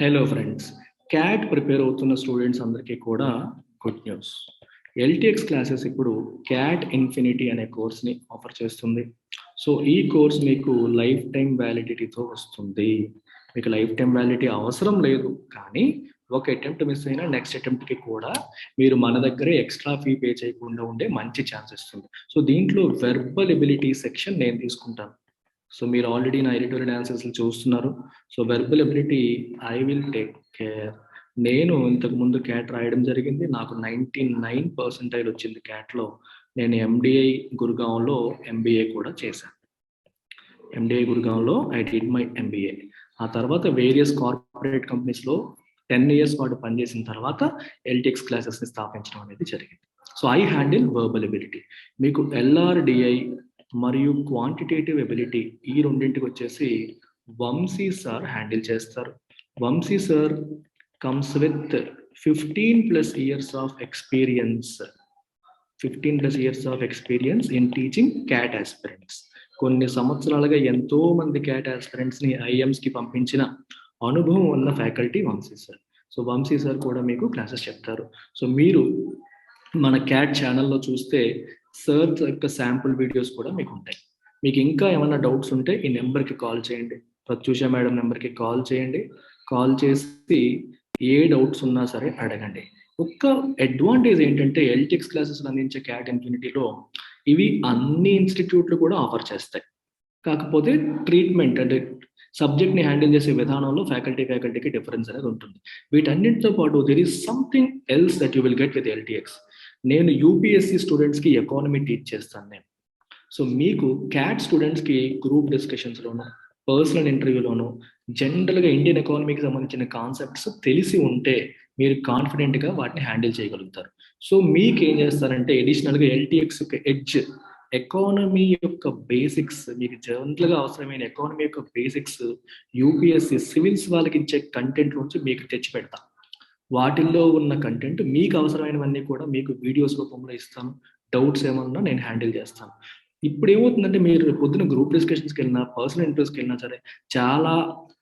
Hello friends, cat prepare అవుతున్న students అందరికీ కూడా గుడ్ న్యూస్. ఎల్టీఎక్స్ క్లాసెస్ ఇప్పుడు క్యాట్ ఇన్ఫినిటీ అనే కోర్స్ని ఆఫర్ చేస్తుంది. సో ఈ కోర్స్ మీకు లైఫ్ టైం వ్యాలిడిటీతో వస్తుంది. మీకు లైఫ్ టైం వ్యాలిడిటీ అవసరం లేదు, కానీ ఒక అటెంప్ట్ మిస్ అయినా నెక్స్ట్ అటెంప్ట్కి కూడా మీరు మన దగ్గరే ఎక్స్ట్రా ఫీ పే చేయకుండా ఉండే మంచి ఛాన్స్ ఇస్తుంది. సో దీంట్లో వెర్బల్ ఎబిలిటీ సెక్షన్ నేను తీసుకుంటాను. సో మీరు ఆల్రెడీ నా ఎడిటోరియల్ ఆన్సర్స్లు చూస్తున్నారు. So verbal ability I will take care. నేను ఇంతకు ముందు క్యాట్ రాయడం జరిగింది. నాకు 99% వచ్చింది క్యాట్లో. నేను ఎండిఐ గురుగాంలో ఎంబీఏ కూడా చేశాను. ఎండిఐ గురుగాంలో ఐ డిడ్ మై ఎంబీఏ. ఆ తర్వాత వేరియస్ కార్పొరేట్ కంపెనీస్లో 10 years పాటు పనిచేసిన తర్వాత ఎల్టీఎక్స్ క్లాసెస్ని స్థాపించడం అనేది జరిగింది. So I handle verbal ability. మీకు ఎల్ఆర్డిఐ మరియు క్వాంటిటేటివ్ ఎబిలిటీ ఈ రెండింటికి వచ్చేసి వంశీ సార్ హ్యాండిల్ చేస్తారు. Vamshi sir comes with 15+ years of experience. 15+ years of experience in teaching CAT aspirants. కొన్ని సంవత్సరాలుగా ఎంతో మంది క్యాట్ ఆస్పిరెంట్స్ని ఐఎమ్స్కి పంపించిన అనుభవం ఉన్న faculty Vamshi sir. So Vamshi sir కూడా మీకు క్లాసెస్ చెప్తారు. సో మీరు మన క్యాట్ ఛానల్లో చూస్తే సార్ యొక్క శాంపుల్ వీడియోస్ కూడా మీకు ఉంటాయి. మీకు ఇంకా ఏమైనా డౌట్స్ ఉంటే ఈ నెంబర్కి కాల్ చేయండి. ప్రత్యూష మేడం నెంబర్కి కాల్ చేయండి. కాల్ చేసి ఏ డౌట్స్ ఉన్నా సరే అడగండి. ఒక్క అడ్వాంటేజ్ ఏంటంటే ఎల్టీఎక్స్ క్లాసెస్ అందించే క్యాట్ ఇన్ఫినిటీలో ఇవి అన్ని ఇన్స్టిట్యూట్లు కూడా ఆఫర్ చేస్తాయి. కాకపోతే ట్రీట్మెంట్ అంటే సబ్జెక్ట్ని హ్యాండిల్ చేసే విధానంలో ఫ్యాకల్టీకి డిఫరెన్స్ అనేది ఉంటుంది. వీటన్నిటితో పాటు there is something else that you will get with LTX. నేను యూపీఎస్సీ స్టూడెంట్స్కి ఎకానమీ టీచ్ చేస్తాను నేను. సో మీకు క్యాట్ స్టూడెంట్స్కి గ్రూప్ డిస్కషన్స్లోను, పర్సనల్ ఇంటర్వ్యూలోను జనరల్గా ఇండియన్ ఎకానమీకి సంబంధించిన కాన్సెప్ట్స్ తెలిసి ఉంటే మీరు కాన్ఫిడెంట్గా వాటిని హ్యాండిల్ చేయగలుగుతారు. సో మీకు ఏం చేస్తారంటే అడిషనల్గా ఎల్టీఎక్స్ యొక్క ఎడ్జ్, ఎకానమీ యొక్క బేసిక్స్, మీకు జనరల్గా అవసరమైన ఎకానమీ యొక్క బేసిక్స్ యూపీఎస్సీ సివిల్స్ వాళ్ళకి ఇచ్చే కంటెంట్ నుంచి మీకు తెచ్చి పెడతాం. వాటిల్లో ఉన్న కంటెంట్ మీకు అవసరమైనవన్నీ కూడా మీకు వీడియోస్ రూపంలో ఇస్తాను. డౌట్స్ ఏమన్నా నేను హ్యాండిల్ చేస్తాను. ఇప్పుడు ఏమవుతుందంటే మీరు పొద్దున గ్రూప్ డిస్కషన్స్కి వెళ్ళినా, పర్సనల్ ఇంటర్వ్యూస్కి వెళ్ళినా సరే చాలా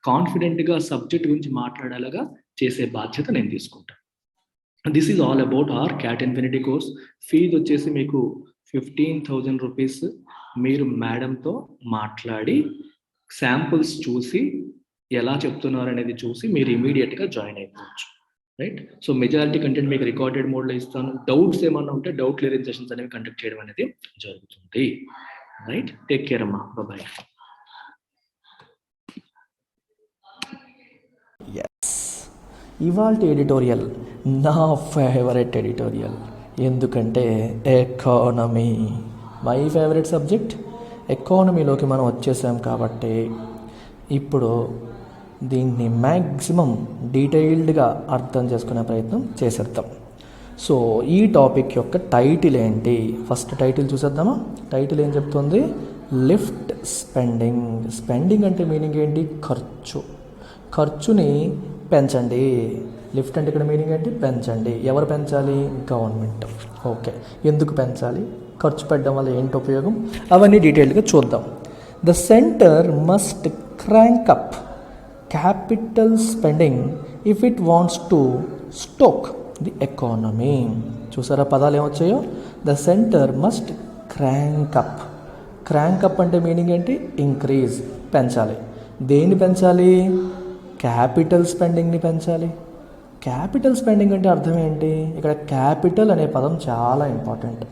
కాన్ఫిడెంట్గా సబ్జెక్ట్ గురించి మాట్లాడేలాగా చేసే బాధ్యత నేను తీసుకుంటాను. This is all about our CAT infinity course. Fees వచ్చేసి మీకు 15,000 రూపీస్. మీరు మేడంతో మాట్లాడి శాంపుల్స్ చూసి ఎలా చెప్తున్నారు అనేది చూసి మీరు ఇమీడియట్గా జాయిన్ అయిపోవచ్చు. రైట్. సో మెజారిటీ కంటెంట్ మీకు రికార్డెడ్ మోడ్లో ఇస్తాను. డౌట్స్ ఏమన్నా ఉంటే డౌట్ క్లియరింగ్ సెషన్స్ అనేవి కండక్ట్ చేయడం అనేది జరుగుతుంది. రైట్. టేక్ కేర్ అమ్మా. బాయ్. ఇవాల్టి ఎడిటోరియల్ నా ఫేవరెట్ ఎడిటోరియల్. ఎందుకంటే ఎకానమీ మై ఫేవరెట్ సబ్జెక్ట్. ఎకానమీలోకి మనం వచ్చేసాం కాబట్టి ఇప్పుడు దీన్ని మ్యాక్సిమం డీటెయిల్డ్గా అర్థం చేసుకునే ప్రయత్నం చేసేద్దాం. సో ఈ టాపిక్ యొక్క టైటిల్ ఏంటి? ఫస్ట్ టైటిల్ చూసేద్దామా? టైటిల్ ఏం చెప్తుంది? Lift spending. స్పెండింగ్ అంటే మీనింగ్ ఏంటి? ఖర్చు. ఖర్చుని పెంచండి. లిఫ్ట్ అంటే ఇక్కడ మీనింగ్ ఏంటి? పెంచండి. ఎవరు పెంచాలి? గవర్నమెంట్. ఓకే, ఎందుకు పెంచాలి? ఖర్చు పెట్టడం వల్ల ఏంటి ఉపయోగం? అవన్నీ డీటెయిల్డ్గా చూద్దాం. The centre must crank up capital spending if it wants to stoke the economy. చూసారా పదాలు ఏమొచ్చాయో? The centre must crank up. Crank up అంటే మీనింగ్ ఏంటి? ఇంక్రీజ్, పెంచాలి. దేన్ని పెంచాలి? క్యాపిటల్ స్పెండింగ్ని పెంచాలి. క్యాపిటల్ స్పెండింగ్ అంటే అర్థం ఏంటి? ఇక్కడ క్యాపిటల్ అనే పదం చాలా ఇంపార్టెంట్.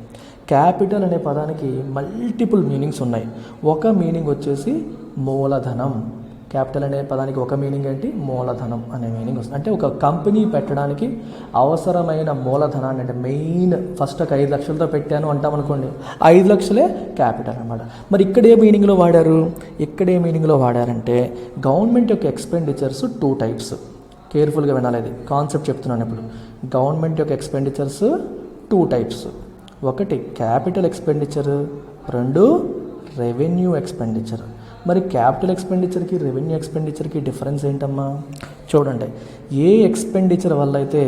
క్యాపిటల్ అనే పదానికి మల్టిపుల్ మీనింగ్స్ ఉన్నాయి. ఒక మీనింగ్ వచ్చేసి మూలధనం. క్యాపిటల్ అనే పదానికి ఒక మీనింగ్ ఏంటి? మూలధనం అనే మీనింగ్ వస్తుంది. అంటే ఒక కంపెనీ పెట్టడానికి అవసరమైన మూలధనాన్ని, అంటే మెయిన్ ఫస్ట్ ఒక 5 లక్షలతో పెట్టాను అంటాం అనుకోండి, 5 లక్షలే క్యాపిటల్ అన్నమాట. మరి ఇక్కడ ఏ మీనింగ్లో వాడారు? ఇక్కడ ఏ మీనింగ్లో వాడారంటే గవర్నమెంట్ యొక్క ఎక్స్పెండిచర్స్ 2 types. కేర్ఫుల్గా వినాలి, ఇది కాన్సెప్ట్ చెప్తున్నాను ఇప్పుడు. గవర్నమెంట్ యొక్క ఎక్స్పెండిచర్స్ 2 types. ఒకటి క్యాపిటల్ ఎక్స్పెండిచర్, 2 రెవెన్యూ ఎక్స్పెండిచర్. మరి క్యాపిటల్ ఎక్స్పెండిచర్కి రెవెన్యూ ఎక్స్పెండిచర్కి డిఫరెన్స్ ఏంటమ్మా? చూడండి, ఏ ఎక్స్పెండిచర్ వల్ల అయితే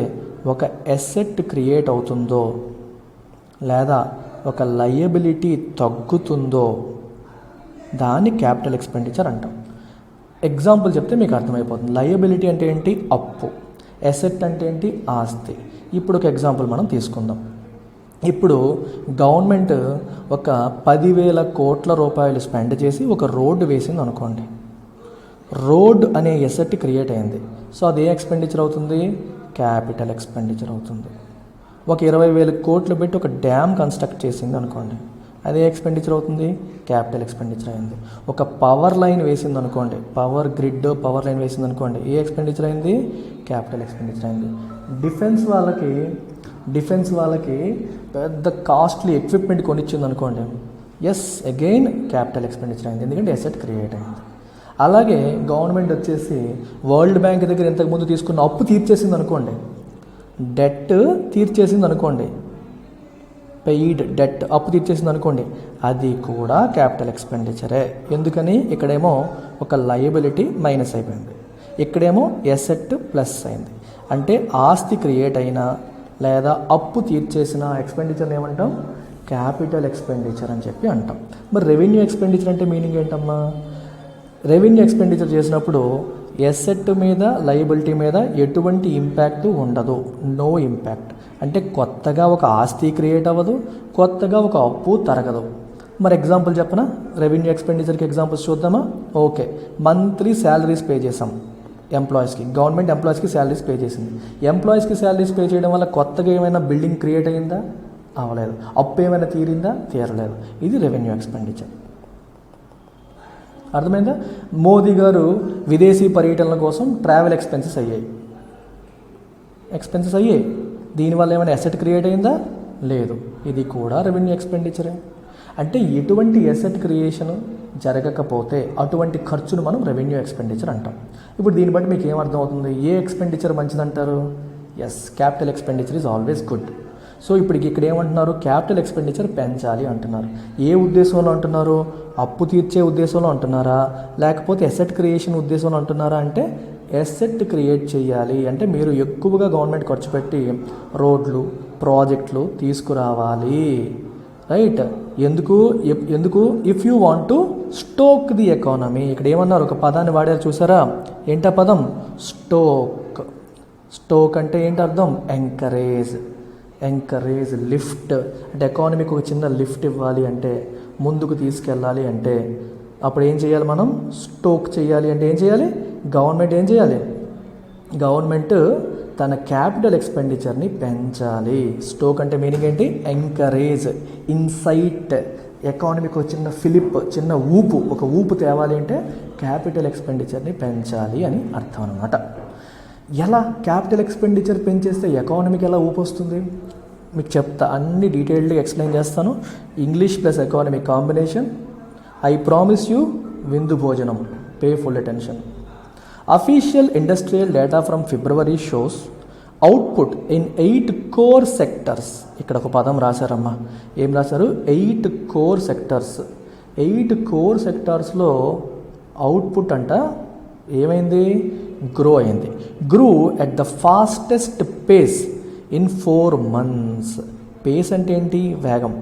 ఒక అసెట్ క్రియేట్ అవుతుందో లేదా ఒక లయబిలిటీ తగ్గుతుందో దాన్ని క్యాపిటల్ ఎక్స్పెండిచర్ అంటాం. ఎగ్జాంపుల్ చెప్తే మీకు అర్థమైపోతుంది. లయబిలిటీ అంటే ఏంటి? అప్పు. అసెట్ అంటే ఏంటి? ఆస్తి. ఇప్పుడు ఒక ఎగ్జాంపుల్ మనం తీసుకుందాం. ఇప్పుడు గవర్నమెంట్ ఒక 10,000 కోట్ల రూపాయలు స్పెండ్ చేసి ఒక రోడ్డు వేసింది అనుకోండి. రోడ్ అనే ఎసెట్ క్రియేట్ అయింది. సో అది ఏ ఎక్స్పెండిచర్ అవుతుంది? క్యాపిటల్ ఎక్స్పెండిచర్ అవుతుంది. ఒక 20,000 కోట్లు పెట్టి ఒక డ్యామ్ కన్స్ట్రక్ట్ చేసింది అనుకోండి, అదే ఎక్స్పెండిచర్ అవుతుంది? క్యాపిటల్ ఎక్స్పెండిచర్ అయింది. ఒక పవర్ లైన్ వేసింది అనుకోండి, పవర్ గ్రిడ్ పవర్ లైన్ వేసింది అనుకోండి, ఏ ఎక్స్పెండిచర్ అయింది? క్యాపిటల్ ఎక్స్పెండిచర్ అయింది. డిఫెన్స్ వాళ్ళకి పెద్ద కాస్ట్లీ ఎక్విప్మెంట్ కొనిచ్చింది అనుకోండి, ఎస్ అగైన్ క్యాపిటల్ ఎక్స్పెండిచర్ అయింది, ఎందుకంటే అసెట్ క్రియేట్ అయింది. అలాగే గవర్నమెంట్ వచ్చేసి వరల్డ్ బ్యాంక్ దగ్గర ఇంతకుముందు తీసుకున్న అప్పు తీర్చేసింది అనుకోండి, డెట్ తీర్చేసింది అనుకోండి, పెయిడ్ డెట్ అప్పు తీర్చేసింది అనుకోండి, అది కూడా క్యాపిటల్ ఎక్స్పెండిచరే. ఎందుకని? ఇక్కడేమో ఒక లయబిలిటీ మైనస్ అయిపోయింది, ఇక్కడేమో ఎసెట్ ప్లస్ అయింది. అంటే ఆస్తి క్రియేట్ అయినా లేదా అప్పు తీర్చేసిన ఎక్స్పెండిచర్ని ఏమంటాం? క్యాపిటల్ ఎక్స్పెండిచర్ అని చెప్పి అంటాం. మరి రెవెన్యూ ఎక్స్పెండిచర్ అంటే మీనింగ్ ఏంటమ్మా? రెవెన్యూ ఎక్స్పెండిచర్ చేసినప్పుడు ఎసెట్ మీద లయబిలిటీ మీద ఎటువంటి ఇంపాక్ట్ ఉండదు, నో ఇంపాక్ట్. అంటే కొత్తగా ఒక ఆస్తి క్రియేట్ అవ్వదు, కొత్తగా ఒక అప్పు తరగదు. మరి ఎగ్జాంపుల్ చెప్పనా? రెవెన్యూ ఎక్స్పెండిచర్కి ఎగ్జాంపుల్స్ చూద్దామా? ఓకే, మంత్లీ శాలరీస్ పే చేసాం ఎంప్లాయీస్కి, గవర్నమెంట్ ఎంప్లాయీస్కి శాలరీస్ పే చేసింది. ఎంప్లాయీస్కి శాలరీస్ పే చేయడం వల్ల కొత్తగా ఏమైనా బిల్డింగ్ క్రియేట్ అయ్యిందా? అవ్వలేదు. అప్పు ఏమైనా తీరిందా? తీరలేదు. ఇది రెవెన్యూ ఎక్స్పెండిచర్. అర్థమైందా? మోదీ గారు విదేశీ పర్యటనల కోసం ట్రావెల్ ఎక్స్పెన్సెస్ అయ్యాయి. దీనివల్ల ఏమైనా అసెట్ క్రియేట్ అయిందా? లేదు. ఇది కూడా రెవెన్యూ ఎక్స్పెండిచరే. అంటే ఎటువంటి అసెట్ క్రియేషన్ జరగకపోతే అటువంటి ఖర్చును మనం రెవెన్యూ ఎక్స్పెండిచర్ అంటాం. ఇప్పుడు దీన్ని బట్టి మీకు ఏమర్థం అవుతుంది? ఏ ఎక్స్పెండిచర్ మంచిదంటారు? Yes, capital expenditure is always good. So ఇప్పుడు ఇక్కడ ఏమంటున్నారు? క్యాపిటల్ ఎక్స్పెండిచర్ పెంచాలి అంటున్నారు. ఏ ఉద్దేశంలో అంటున్నారు? అప్పు తీర్చే ఉద్దేశంలో అంటున్నారా, లేకపోతే అసెట్ క్రియేషన్ ఉద్దేశంలో అంటున్నారా? అంటే అసెట్ క్రియేట్ చేయాలి అంటే మీరు ఎక్కువగా గవర్నమెంట్ ఖర్చు పెట్టి రోడ్లు ప్రాజెక్టులు తీసుకురావాలి, రైట్? ఎందుకు if you want to stoke the economy. ఇక్కడ ఏమన్నారు? ఒక పదాన్ని వాడారు చూసారా? ఏంటా పదం? స్టోక్ అంటే ఏంటి అర్థం? Encourage, lift. అంటే ఎకానమీకి ఒక చిన్న లిఫ్ట్ ఇవ్వాలి అంటే, ముందుకు తీసుకెళ్ళాలి అంటే అప్పుడు ఏం చేయాలి? మనం స్టోక్ చేయాలి. అంటే ఏం చేయాలి? గవర్నమెంట్ ఏం చేయాలి? గవర్నమెంట్ తన క్యాపిటల్ ఎక్స్పెండిచర్ని పెంచాలి. స్టోక్ అంటే మీనింగ్ ఏంటి? Encourage, incite. ఎకానమీకి ఒక చిన్న ఊపు తేవాలి అంటే క్యాపిటల్ ఎక్స్పెండిచర్ని పెంచాలి అని అర్థం అన్నమాట. ఎలా క్యాపిటల్ ఎక్స్పెండిచర్ పెంచేస్తే ఎకానమీకి ఎలా ఊపు వస్తుంది? మీకు చెప్తా, అన్ని డీటెయిల్డ్గా ఎక్స్ప్లెయిన్ చేస్తాను. English plus economy combination. I promise you విందు భోజనం. Pay full attention. Official industrial data from February shows output in 8 core sectors. ఇక్కడ ఒక పదం రాశారమ్మా. ఏం రాశారు? 8 కోర్ సెక్టర్స్. 8 కోర్ సెక్టార్స్లో అవుట్పుట్ అంట ఏమైంది? గ్రో అయింది. Grew at the fastest pace in 4 months. Pace అంటే ఏంటి? వేగం.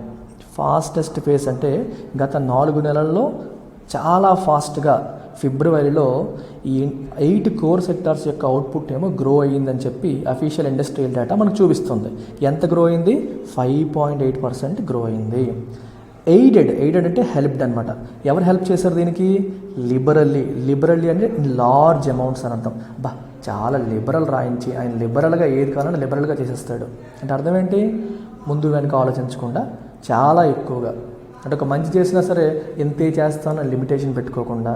ఫాస్టెస్ట్ పేస్ అంటే గత 4 నెలల్లో చాలా ఫాస్ట్గా ఫిబ్రవరిలో ఈ 8 కోర్ సెక్టార్స్ యొక్క అవుట్పుట్ ఏమో గ్రో అయ్యిందని చెప్పి అఫీషియల్ ఇండస్ట్రియల్ డేటా మనకు చూపిస్తుంది. ఎంత గ్రో అయింది? 5.8% గ్రో అయింది. ఎయిడెడ్ అంటే హెల్ప్డ్ అనమాట. ఎవరు హెల్ప్ చేశారు దీనికి? లిబరల్లీ అంటే ఇన్ లార్జ్ అమౌంట్స్ అని అర్థం. చాలా లిబరల్ రాయించి ఆయన లిబరల్గా ఏది కావాలంటే లిబరల్గా చేసేస్తాడు. అంటే అర్థం ఏంటి? ముందు వెనక ఆలోచించకుండా చాలా ఎక్కువగా, అంటే ఒక మంచి చేసినా సరే ఎంతే చేస్తానో లిమిటేషన్ పెట్టుకోకుండా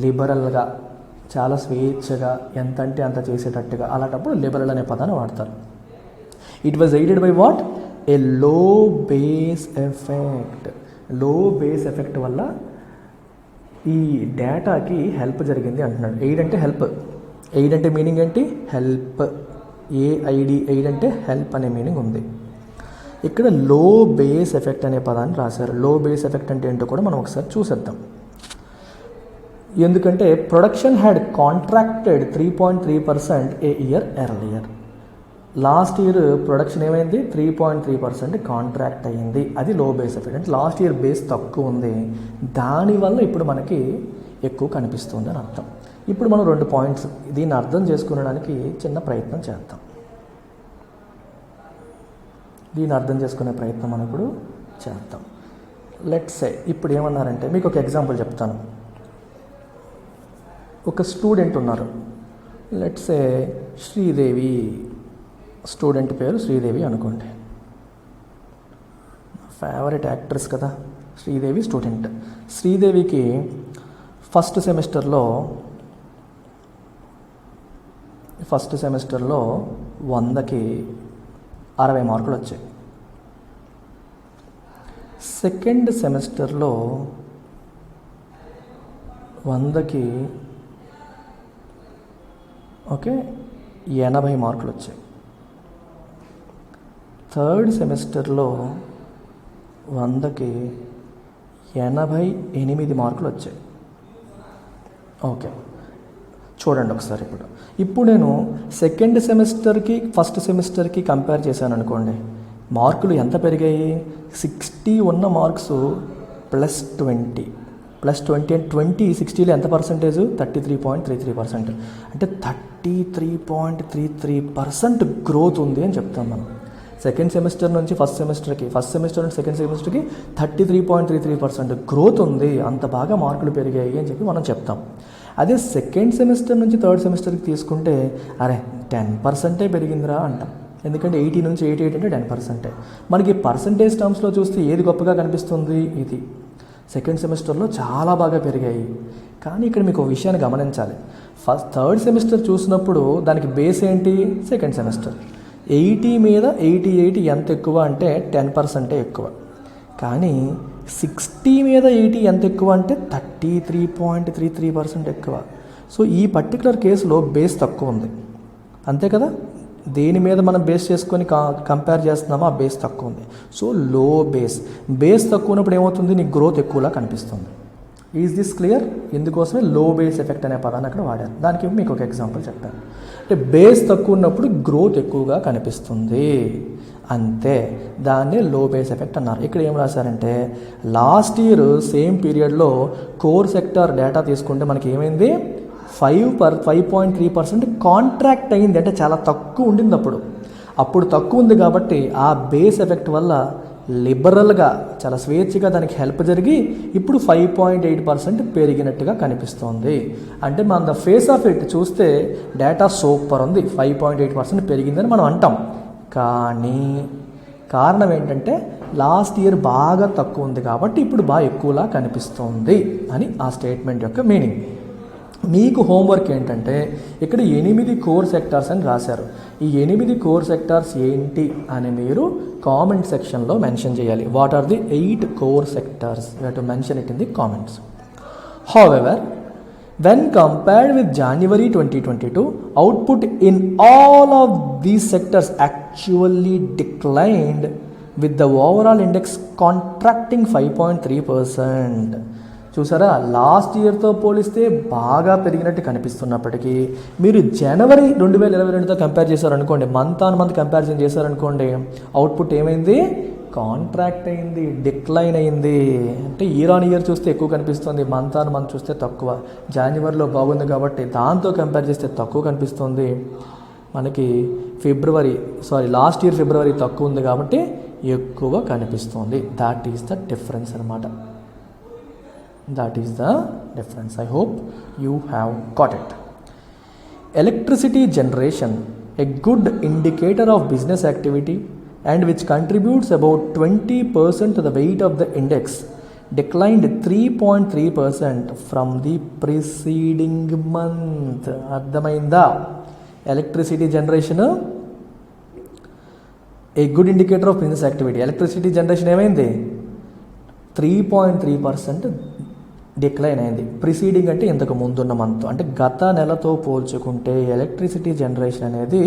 లిబరల్గా, చాలా స్వేచ్ఛగా, ఎంత అంటే అంత చేసేటట్టుగా, అలాంటప్పుడు లిబరల్ అనే పదాన్ని వాడతారు. It was aided by what? A low base effect వల్ల ఈ డేటాకి హెల్ప్ జరిగింది అంటున్నాడు. ఎయిడ్ అంటే హెల్ప్. ఎయిడ్ అంటే మీనింగ్ ఏంటి? హెల్ప్. ఎయిడ్ అంటే హెల్ప్ అనే మీనింగ్ ఉంది. ఇక్కడ లో బేస్ ఎఫెక్ట్ అనే పదాన్ని రాశారు. లో బేస్ ఎఫెక్ట్ అంటే ఏంటో కూడా మనం ఒకసారి చూసేద్దాం. ఎందుకంటే production had contracted 3.3% A year earlier. Last year production ఏమైంది? 3.3% కాంట్రాక్ట్ అయ్యింది. అది లో బేస్ ఎఫెక్ట్. అంటే లాస్ట్ ఇయర్ బేస్ తక్కువ ఉంది, దానివల్ల ఇప్పుడు మనకి ఎక్కువ కనిపిస్తుంది అని అర్థం. ఇప్పుడు మనం 2 పాయింట్స్ దీన్ని అర్థం చేసుకునడానికి చిన్న ప్రయత్నం చేద్దాం. దీన్ని అర్థం చేసుకునే ప్రయత్నం మనం ఇప్పుడు చేద్దాం. లెట్స్ సే ఇప్పుడు ఏమన్నారంటే మీకు ఒక ఎగ్జాంపుల్ చెప్తాను. ఒక స్టూడెంట్ ఉన్నారు. లెట్స్ సే శ్రీదేవి, స్టూడెంట్ పేరు శ్రీదేవి అనుకోండి. ఫేవరెట్ యాక్ట్రెస్ కదా శ్రీదేవి. స్టూడెంట్ శ్రీదేవికి ఫస్ట్ సెమిస్టర్లో 100కి 60 మార్కులు వచ్చాయి. సెకండ్ సెమిస్టర్లో 100కి 80 మార్కులు వచ్చాయి. థర్డ్ సెమిస్టర్లో 100కి 88 మార్కులు వచ్చాయి. ఓకే, చూడండి ఒకసారి. ఇప్పుడు నేను సెకండ్ సెమిస్టర్కి ఫస్ట్ సెమిస్టర్కి కంపేర్ చేశాను అనుకోండి. మార్కులు ఎంత పెరిగాయి? 60 ఉన్న మార్క్స్ +20 అంటే 60లో ఎంత పర్సెంటేజ్? 33.33%. అంటే 33.33% గ్రోత్ ఉంది అని చెప్తాం మనం. సెకండ్ సెమిస్టర్ నుంచి ఫస్ట్ సెమిస్టర్ నుంచి సెకండ్ సెమిస్టర్కి 33.33% గ్రోత్ ఉంది, అంత బాగా మార్కులు పెరిగాయి అని చెప్పి మనం చెప్తాం. అదే సెకండ్ సెమిస్టర్ నుంచి థర్డ్ సెమిస్టర్కి తీసుకుంటే అరే 10% పెరిగిందిరా అంటాం. ఎందుకంటే 80 నుంచి 88 అంటే 10%. మనకి పర్సంటేజ్ టర్మ్స్లో చూస్తే ఏది గొప్పగా కనిపిస్తుంది? ఇది. సెకండ్ సెమిస్టర్లో చాలా బాగా పెరిగాయి. కానీ ఇక్కడ మీకు ఒక విషయాన్ని గమనించాలి. థర్డ్ సెమిస్టర్ చూసినప్పుడు దానికి బేస్ ఏంటి? Second semester. 80 మీద 88 ఎంత ఎక్కువ అంటే 10% ఎక్కువ. కానీ 60 మీద 80 ఎంత ఎక్కువ అంటే 33.33% ఎక్కువ. సో ఈ పర్టికులర్ కేసులో బేస్ తక్కువ ఉంది, అంతే కదా? దేని మీద మనం బేస్ చేసుకొని కంపేర్ చేస్తున్నామో ఆ బేస్ తక్కువ ఉంది. సో లో బేస్ తక్కువ ఉన్నప్పుడు ఏమవుతుంది? నీకు గ్రోత్ ఎక్కువలా కనిపిస్తుంది. Is this clear? ఇందుకోసమే లో బేస్ ఎఫెక్ట్ అనే పదాన్ని అక్కడ వాడారు. దానికి మీకు ఒక ఎగ్జాంపుల్ చెప్పాను. అంటే బేస్ తక్కువ ఉన్నప్పుడు గ్రోత్ ఎక్కువగా కనిపిస్తుంది, అంతే. దాన్నే లో బేస్ ఎఫెక్ట్ అన్నారు. ఇక్కడ ఏం రాశారంటే లాస్ట్ ఇయర్ సేమ్ పీరియడ్లో కోర్ సెక్టార్ డేటా తీసుకుంటే మనకి ఏమైంది? 5.3% కాంట్రాక్ట్ అయింది. అంటే చాలా తక్కువ ఉండింది అప్పుడు తక్కువ ఉంది కాబట్టి ఆ బేస్ ఎఫెక్ట్ వల్ల లిబరల్గా చాలా స్వేచ్ఛగా దానికి హెల్ప్ జరిగి ఇప్పుడు 5.8% పెరిగినట్టుగా కనిపిస్తోంది. అంటే మన ద ఫేస్ ఆఫ్ ఇట్ చూస్తే డేటా సూపర్ ఉంది, 5.8% పెరిగిందని మనం అంటాం. కానీ కారణం ఏంటంటే లాస్ట్ ఇయర్ బాగా తక్కువ ఉంది కాబట్టి ఇప్పుడు బాగా ఎక్కువలా కనిపిస్తోంది అని ఆ స్టేట్మెంట్ యొక్క మీనింగ్. మీకు హోంవర్క్ ఏంటంటే ఇక్కడ 8 కోర్ సెక్టార్స్ అని రాశారు. ఈ 8 కోర్ సెక్టార్స్ ఏంటి అని మీరు కామెంట్ సెక్షన్లో మెన్షన్ చేయాలి. What are the 8 core sectors? You have to mention it in the comments. However, when compared with January 2022, output in all of these sectors actually declined, with the overall index contracting 5.3%. చూసారా, last ఇయర్తో పోలిస్తే బాగా పెరిగినట్టు కనిపిస్తున్నప్పటికీ మీరు జనవరి 2022తో compare చేశారనుకోండి, month on month comparison చేశారనుకోండి, output ఏమైంది? Contract అయింది, decline అయింది. అంటే ఇయర్ ఆన్ ఇయర్ చూస్తే ఎక్కువ కనిపిస్తుంది, మంత్ ఆన్ మంత్ చూస్తే తక్కువ. జనవరిలో బాగుంది కాబట్టి దాంతో కంపేర్ చేస్తే తక్కువ కనిపిస్తుంది. మనకి లాస్ట్ ఇయర్ ఫిబ్రవరి తక్కువ ఉంది కాబట్టి ఎక్కువ కనిపిస్తుంది. దాట్ ఈస్ ద డిఫరెన్స్ అనమాట. That is the difference. I hope you have got it. Electricity generation, a good indicator of business activity and which contributes about 20% to the weight of the index, declined 3.3% from the preceding month. అర్థమైందా? Electricity generation a good indicator of business activity. Electricity generation ఏమైంది? 3.3% decline అయింది. Preceding అంటే ఇంతకు ముందున్న month, అంటే గత నెలతో పోల్చుకుంటే electricity generation అనేది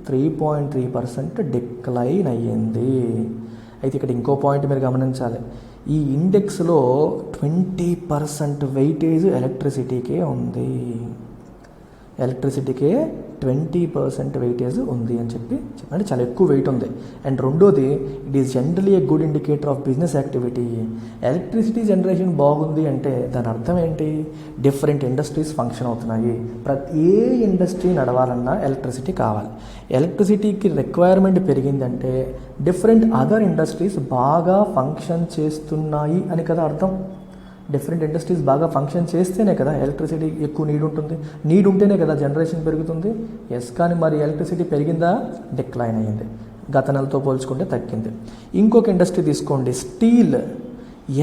3.3% డిక్లైన్ అయ్యింది. అయితే ఇక్కడ ఇంకో పాయింట్ మీరు గమనించాలి. ఈ ఇండెక్స్లో 20% వెయిటేజ్ ఎలక్ట్రిసిటీకే ఉంది. ఎలక్ట్రిసిటీకే 20% వెయిటేజ్ ఉంది అని చెప్పి అంటే చాలా ఎక్కువ వెయిట్ ఉంది. అండ్ రెండోది, it is generally a good indicator of business activity. Electricity generation బాగుంది అంటే దాని అర్థం ఏంటి? డిఫరెంట్ ఇండస్ట్రీస్ ఫంక్షన్ అవుతున్నాయి. ఏ ఇండస్ట్రీ నడవాలన్నా ఎలక్ట్రిసిటీ కావాలి. ఎలక్ట్రిసిటీకి రిక్వైర్మెంట్ పెరిగిందంటే డిఫరెంట్ అదర్ ఇండస్ట్రీస్ బాగా ఫంక్షన్ చేస్తున్నాయి అని కదా అర్థం. డిఫరెంట్ ఇండస్ట్రీస్ బాగా ఫంక్షన్ చేస్తేనే కదా ఎలక్ట్రిసిటీ ఎక్కువ నీడ్ ఉంటేనే కదా జనరేషన్ పెరుగుతుంది. ఎస్, కానీ మరి ఎలక్ట్రిసిటీ పెరిగిందా? డిక్లైన్ అయ్యింది. గత నెలతో పోల్చుకుంటే తగ్గింది. ఇంకొక ఇండస్ట్రీ తీసుకోండి, steel.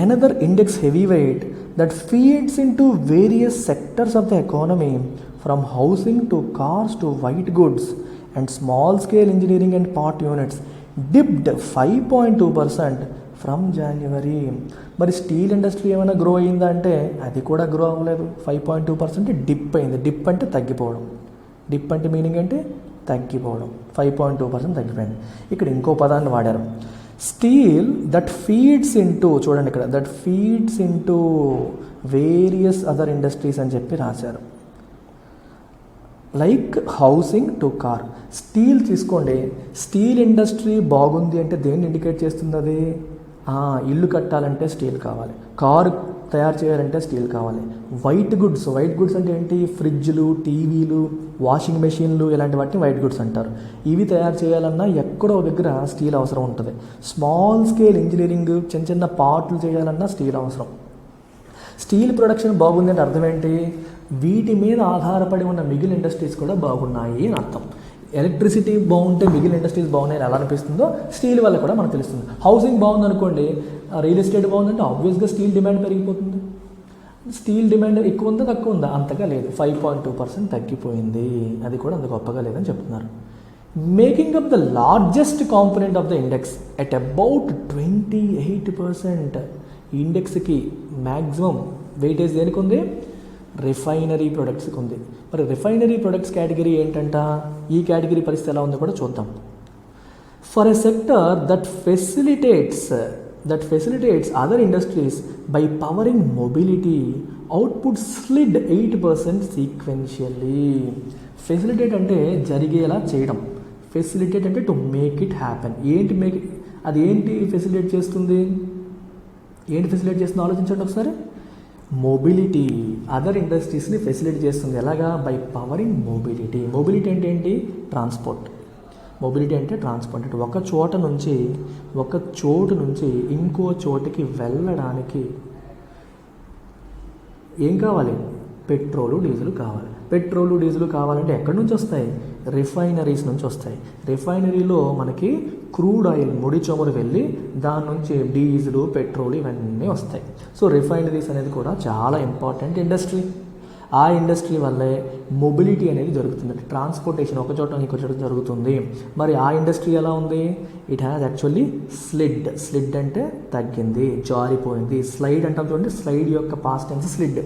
Another index heavy weight that feeds into various sectors of the economy from housing to cars to white goods and small scale engineering and part units dipped 5.2% from January. మరి steel industry ఏమైనా grow అయ్యిందా అంటే అది కూడా grow అవ్వలేదు. 5.2% dip అయింది. Dip అంటే తగ్గిపోవడం. డిప్ అంటే మీనింగ్ అంటే తగ్గిపోవడం. 5.2% తగ్గిపోయింది. ఇక్కడ ఇంకో పదాన్ని వాడారు, స్టీల్ దట్ ఫీడ్స్ ఇంటూ, చూడండి ఇక్కడ, that feeds into various other industries అని చెప్పి రాశారు. Like housing to car. Steel తీసుకోండి, స్టీల్ ఇండస్ట్రీ బాగుంది అంటే దేన్ని ఇండికేట్ చేస్తుంది? అది ఇల్లు కట్టాలంటే స్టీల్ కావాలి, కారు తయారు చేయాలంటే స్టీల్ కావాలి. వైట్ గుడ్స్ అంటే ఏంటి? ఫ్రిడ్జ్లు, టీవీలు, వాషింగ్ మెషిన్లు, ఇలాంటి వాటిని వైట్ గుడ్స్ అంటారు. ఇవి తయారు చేయాలన్నా ఎక్కడో దగ్గర స్టీల్ అవసరం ఉంటుంది. స్మాల్ స్కేల్ ఇంజనీరింగ్, చిన్న చిన్న పార్ట్లు చేయాలన్నా స్టీల్ అవసరం. స్టీల్ ప్రొడక్షన్ బాగుంది అంటే అర్థం ఏంటి? వీటి మీద ఆధారపడి ఉన్న మిగిలిన ఇండస్ట్రీస్ కూడా బాగున్నాయి అని అర్థం. ఎలక్ట్రిసిటీ బాగుంటే మిగిలిన ఇండస్ట్రీస్ బాగున్నాయని ఎలా అనిపిస్తుందో స్టీల్ వల్ల కూడా మనకు తెలుస్తుంది. హౌసింగ్ బాగుందనుకోండి, రియల్ ఎస్టేట్ బాగుందంటే ఆబ్వియస్గా స్టీల్ డిమాండ్ పెరిగిపోతుంది. స్టీల్ డిమాండ్ ఎక్కువ ఉందా తక్కువ ఉందా? అంతగా లేదు. 5.2% తగ్గిపోయింది. అది కూడా అంత గొప్పగా లేదని చెప్తున్నారు. Making up the largest component of the index at about 28%. ఈ ఇండెక్స్కి మ్యాక్సిమం వెయిటేజ్ దేనికి ఉంది? రిఫైనరీ ప్రొడక్ట్స్కి ఉంది. మరి రిఫైనరీ ప్రొడక్ట్స్ కేటగిరీ ఏంటంట? ఈ కేటగిరీ పరిస్థితి ఎలా ఉందో కూడా చూద్దాం. For a sector that facilitates other industries by pouring mobility output స్లిడ్ 8% sequentially. Facilitate అంటే జరిగేలా చేయడం, ఫెసిలిటేట్ అంటే టు మేక్ ఇట్ హ్యాపెన్. అది ఏంటి ఫెసిలిటేట్ చేస్తుంది? ఆలోచించండి ఒకసారి. మొబిలిటీ, అదర్ ఇండస్ట్రీస్ని ఫెసిలిటీ చేస్తుంది. ఎలాగా? By pouring mobility. మొబిలిటీ అంటే ఏంటి? ట్రాన్స్పోర్ట్. మొబిలిటీ అంటే ట్రాన్స్పోర్ట్. అంటే ఒక చోటు నుంచి ఇంకో చోటుకి వెళ్ళడానికి ఏం కావాలి? పెట్రోలు డీజిల్ కావాలి. పెట్రోలు డీజిల్ కావాలంటే ఎక్కడి నుంచి వస్తాయి? రిఫైనరీస్ నుంచి వస్తాయి. రిఫైనరీలో మనకి క్రూడ్ ఆయిల్, ముడి చమురు వెళ్ళి దాని నుంచి డీజిల్, పెట్రోల్ ఇవన్నీ వస్తాయి. సో రిఫైనరీస్ అనేది కూడా చాలా ఇంపార్టెంట్ ఇండస్ట్రీ. ఆ ఇండస్ట్రీ వల్లే మొబిలిటీ అనేది జరుగుతుంది. ట్రాన్స్పోర్టేషన్ ఒక చోట ఇంకో చోట జరుగుతుంది. మరి ఆ ఇండస్ట్రీ ఎలా ఉంది? ఇట్ హ్యాస్ యాక్చువల్లీ స్లిడ్ అంటే తగ్గింది, జారిపోయింది. స్లైడ్ అంటాం చూడండి, స్లైడ్ యొక్క పాస్ట్ టెన్స్ స్లిడ్,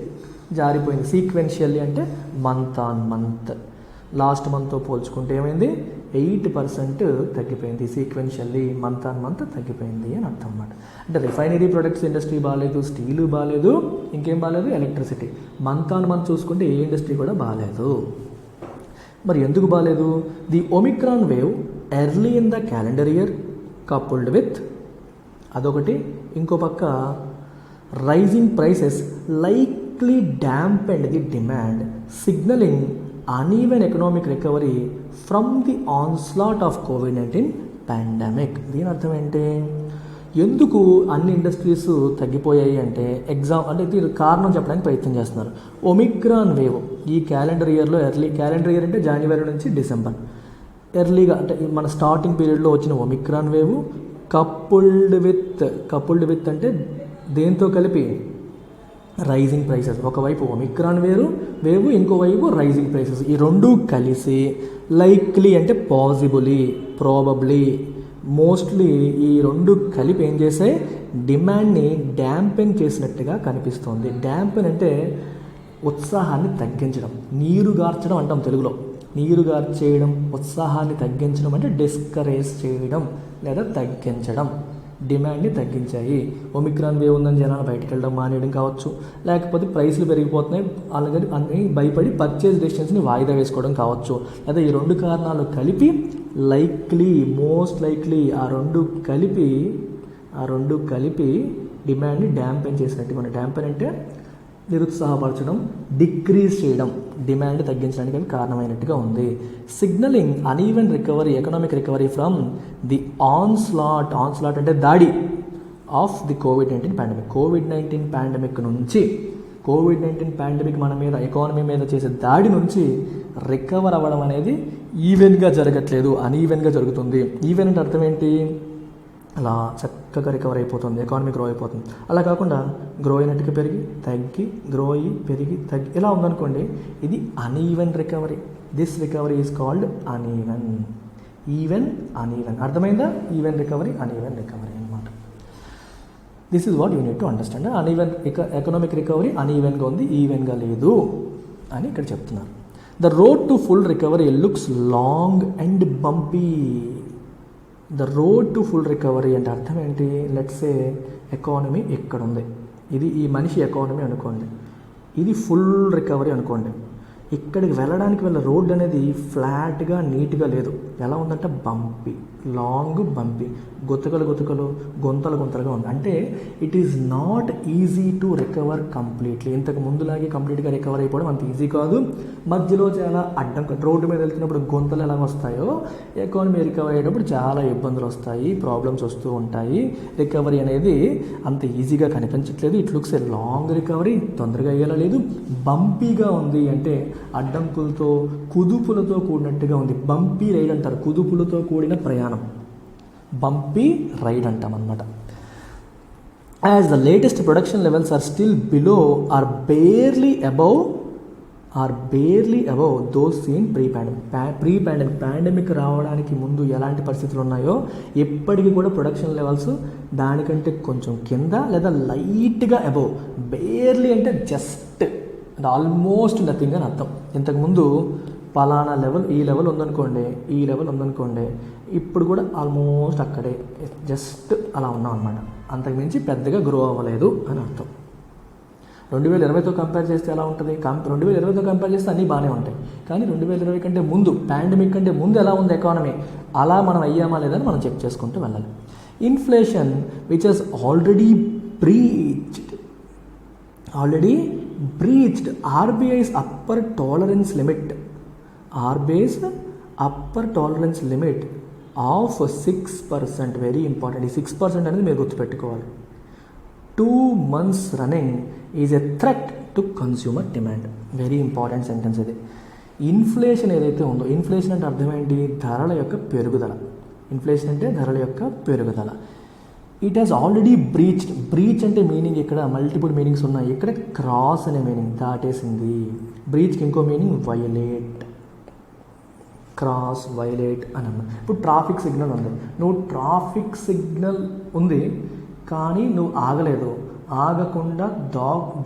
జారిపోయింది. సీక్వెన్షియల్లీ అంటే మంత్ ఆన్ మంత్, లాస్ట్ మంత్తో పోల్చుకుంటే ఏమైంది? 8% తగ్గిపోయింది. సీక్వెన్షియల్లీ మంత్ ఆన్ మంత్ తగ్గిపోయింది అని అర్థం అన్నమాట. అంటే రిఫైనరీ ప్రొడక్ట్స్ ఇండస్ట్రీ బాగాలేదు, స్టీలు బాగాలేదు, ఇంకేం బాగాలేదు? ఎలక్ట్రిసిటీ. మంత్ ఆన్ మంత్ చూసుకుంటే ఏ ఇండస్ట్రీ కూడా బాగాలేదు. మరి ఎందుకు బాగాలేదు? The Omicron wave early in the calendar year coupled with అదొకటి, ఇంకో పక్క rising prices likely dampened the demand, signaling uneven economic recovery from the onslaught of COVID-19 pandemic. దీని అర్థం ఏంటి? ఎందుకు అన్ని ఇండస్ట్రీస్ తగ్గిపోయాయి అంటే అంటే దీని కారణం చెప్పడానికి ప్రయత్నం చేస్తున్నారు. ఒమిక్రాన్ వేవ్ ఈ క్యాలెండర్ ఇయర్లో క్యాలెండర్ ఇయర్ అంటే జనవరి నుంచి డిసెంబర్, ఎర్లీగా అంటే మన స్టార్టింగ్ పీరియడ్లో వచ్చిన ఒమిక్రాన్ వేవ్ కపుల్డ్ విత్ అంటే దేంతో కలిపి? Rising prices. ఒకవైపు ఒమిక్రాన్ వేవ్, ఇంకోవైపు రైజింగ్ ప్రైసెస్. ఈ రెండు కలిసి లైక్లీ అంటే పాసిబులీ, ప్రాబబ్లీ, మోస్ట్లీ ఈ రెండు కలిపి ఏం చేసాయి? డిమాండ్ని డ్యాంపెన్ చేసినట్టుగా కనిపిస్తోంది. డ్యాంపెన్ అంటే ఉత్సాహాన్ని తగ్గించడం, నీరు గార్చడం అంటాం తెలుగులో. నీరు గార్చేయడం, ఉత్సాహాన్ని తగ్గించడం అంటే డిస్కరేజ్ చేయడం లేదా తగ్గించడం. డిమాండ్ని తగ్గించాయి. ఒమిక్రాన్ వేవ్ ఉందని జనాలు బయటకు వెళ్ళడం మానేయడం కావచ్చు, లేకపోతే ప్రైస్లు పెరిగిపోతున్నాయి అలాగే అన్ని భయపడి పర్చేజ్ డెసిషన్స్ని వాయిదా వేసుకోవడం కావచ్చు. లేదా ఈ రెండు కారణాలు కలిపి మోస్ట్ లైక్లీ ఆ రెండు కలిపి డిమాండ్ని డ్యాంపెన్ చేసినట్టు. మన డ్యాంపెన్ అంటే నిరుత్సాహపరచడం, డిక్రీజ్ చేయడం, డిమాండ్ తగ్గించడానికి అవి కారణమైనట్టుగా ఉంది. Signalling uneven recovery, economic recovery from the onslaught అంటే దాడి of the COVID-19 pandemic. COVID-19 pandemic నుంచి, కోవిడ్-19 పాండమిక్ మన మీద ఎకానమీ మీద చేసే దాడి నుంచి రికవర్ అవ్వడం అనేది ఈవెన్గా జరగట్లేదు, అన్ఈవెన్గా జరుగుతుంది. ఈవెన్ అంటే అర్థం ఏంటి? అలా చక్కగా రికవర్ అయిపోతుంది, ఎకానమీ గ్రో అయిపోతుంది. అలా కాకుండా గ్రో అయినట్టుగా పెరిగి తగ్గి, గ్రో అయ్యి పెరిగి తగ్గి ఇలా ఉందనుకోండి, ఇది uneven recovery. This recovery is called uneven. Uneven అర్థమైందా? ఈవెన్ రికవరీ, అన్ఈవెన్ రికవరీ అనమాట. This is what you need to understand. Uneven economic recovery అన్ఈవెన్గా ఉంది, ఈవెన్గా లేదు అని ఇక్కడ చెప్తున్నారు. The road to full recovery looks long and bumpy. The road to full recovery అంటే అర్థం ఏంటి? లెట్స్ సే ఎకానమీ ఇక్కడ ఉంది, ఇది ఈ మనిషి ఎకానమీ అనుకోండి, ఇది ఫుల్ రికవరీ అనుకోండి. ఇక్కడికి వెళ్ళడానికి వెళ్ళే రోడ్ అనేది ఫ్లాట్గా నీట్గా లేదు, ఎలా ఉందంటే బంపీ, లాంగ్ బంపీ, గుంతలుగా ఉంది. అంటే it is not easy to recover completely. ఇంతకు ముందులాగే కంప్లీట్గా రికవర్ అయిపోవడం అంత ఈజీ కాదు. మధ్యలో చాలా అడ్డం, రోడ్డు మీద వెళ్తున్నప్పుడు గుంతలు ఎలా వస్తాయో ఎకానమీ రికవర్ అయ్యేటప్పుడు చాలా ఇబ్బందులు వస్తాయి, ప్రాబ్లమ్స్ వస్తూ ఉంటాయి. రికవరీ అనేది అంత ఈజీగా కనిపించట్లేదు. It looks a long recovery, తొందరగా అయ్యేలా లేదు. బంపీగా ఉంది అంటే అడ్డంకులతో, కుదుపులతో కూడినట్టుగా ఉంది. బంపీ రైడ్ అంటారు, కుదుపులతో కూడిన ప్రయాణం, బంపీ రైడ్ అంటాం అన్నమాట. As the latest production levels are still below or barely above those seen pre pandemic. Pandemic రావడానికి ముందు ఎలాంటి పరిస్థితులు ఉన్నాయో ఎప్పటికీ కూడా ప్రొడక్షన్ లెవెల్స్ దానికంటే కొంచెం కింద లేదా లైట్గా అబౌవ్. బేర్లీ అంటే జస్ట్ అండ్ ఆల్మోస్ట్ నథింగ్ అని అర్థం. ఇంతకుముందు పలానా లెవెల్, ఈ లెవెల్ ఉందనుకోండి, ఇప్పుడు కూడా ఆల్మోస్ట్ అక్కడే జస్ట్ అలా ఉన్నాం అనమాట. అంతకుమించి పెద్దగా గ్రో అవ్వలేదు అని అర్థం. 2020తో కంపేర్ చేస్తే ఎలా ఉంటుంది? 2020తో కంపేర్ చేస్తే అన్నీ బాగానే ఉంటాయి, కానీ 2020 కంటే ముందు, పాండమిక్ కంటే ముందు ఎలా ఉంది ఎకానమీ, అలా మనం అయ్యామా లేదని మనం చెక్ చేసుకుంటూ వెళ్ళాలి. Inflation which has already breached RBI's upper tolerance limit of 6%. Very important. ఈ 6% అనేది మీరు గుర్తుపెట్టుకోవాలి. 2 months running is a threat to consumer demand. Very important sentence ఇది. ఇన్ఫ్లేషన్ ఏదైతే ఉందో, ఇన్ఫ్లేషన్ అంటే అర్థం ఏంటి? ధరల యొక్క పెరుగుదల. ఇన్ఫ్లేషన్ అంటే ధరల యొక్క పెరుగుదల. ఇట్ హ్యాస్ ఆల్రెడీ బ్రీచ్ అంటే మీనింగ్ ఇక్కడ మల్టిపుల్ మీనింగ్స్ ఉన్నాయి. ఇక్కడ క్రాస్ అనే మీనింగ్, దాటేసింది. బ్రీచ్కి ఇంకో మీనింగ్ వైలేట్, క్రాస్, వైలేట్ అని అన్నా. ఇప్పుడు ట్రాఫిక్ సిగ్నల్ ఉంది, నువ్వు ట్రాఫిక్ సిగ్నల్ ఉంది కానీ నువ్వు ఆగలేదు, ఆగకుండా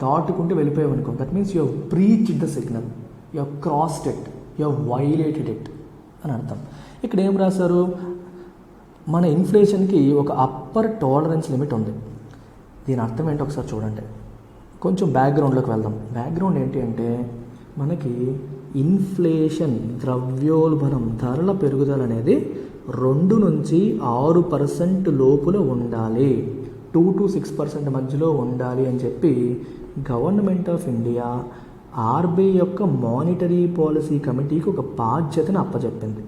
దాటుకుంటూ వెళ్ళిపోయావు అనుకో, that means you have breached the signal, you have crossed it, you have violated it అని అర్థం. ఇక్కడ ఏం రాశారు? మన ఇన్ఫ్లేషన్కి ఒక అప్పర్ టాలరెన్స్ లిమిట్ ఉంది. దీని అర్థం ఏంటో ఒకసారి చూడండి. కొంచెం బ్యాక్గ్రౌండ్లోకి వెళ్దాం. బ్యాక్గ్రౌండ్ ఏంటి అంటే, మనకి ఇన్ఫ్లేషన్, ద్రవ్యోల్బణం, ధరల పెరుగుదల అనేది 2 నుంచి 6% లోపల ఉండాలి, 2 to 6% మధ్యలో ఉండాలి అని చెప్పి గవర్నమెంట్ ఆఫ్ ఇండియా ఆర్బీఐ యొక్క మానిటరీ పాలసీ కమిటీకి ఒక బాధ్యతను అప్పచెప్పింది.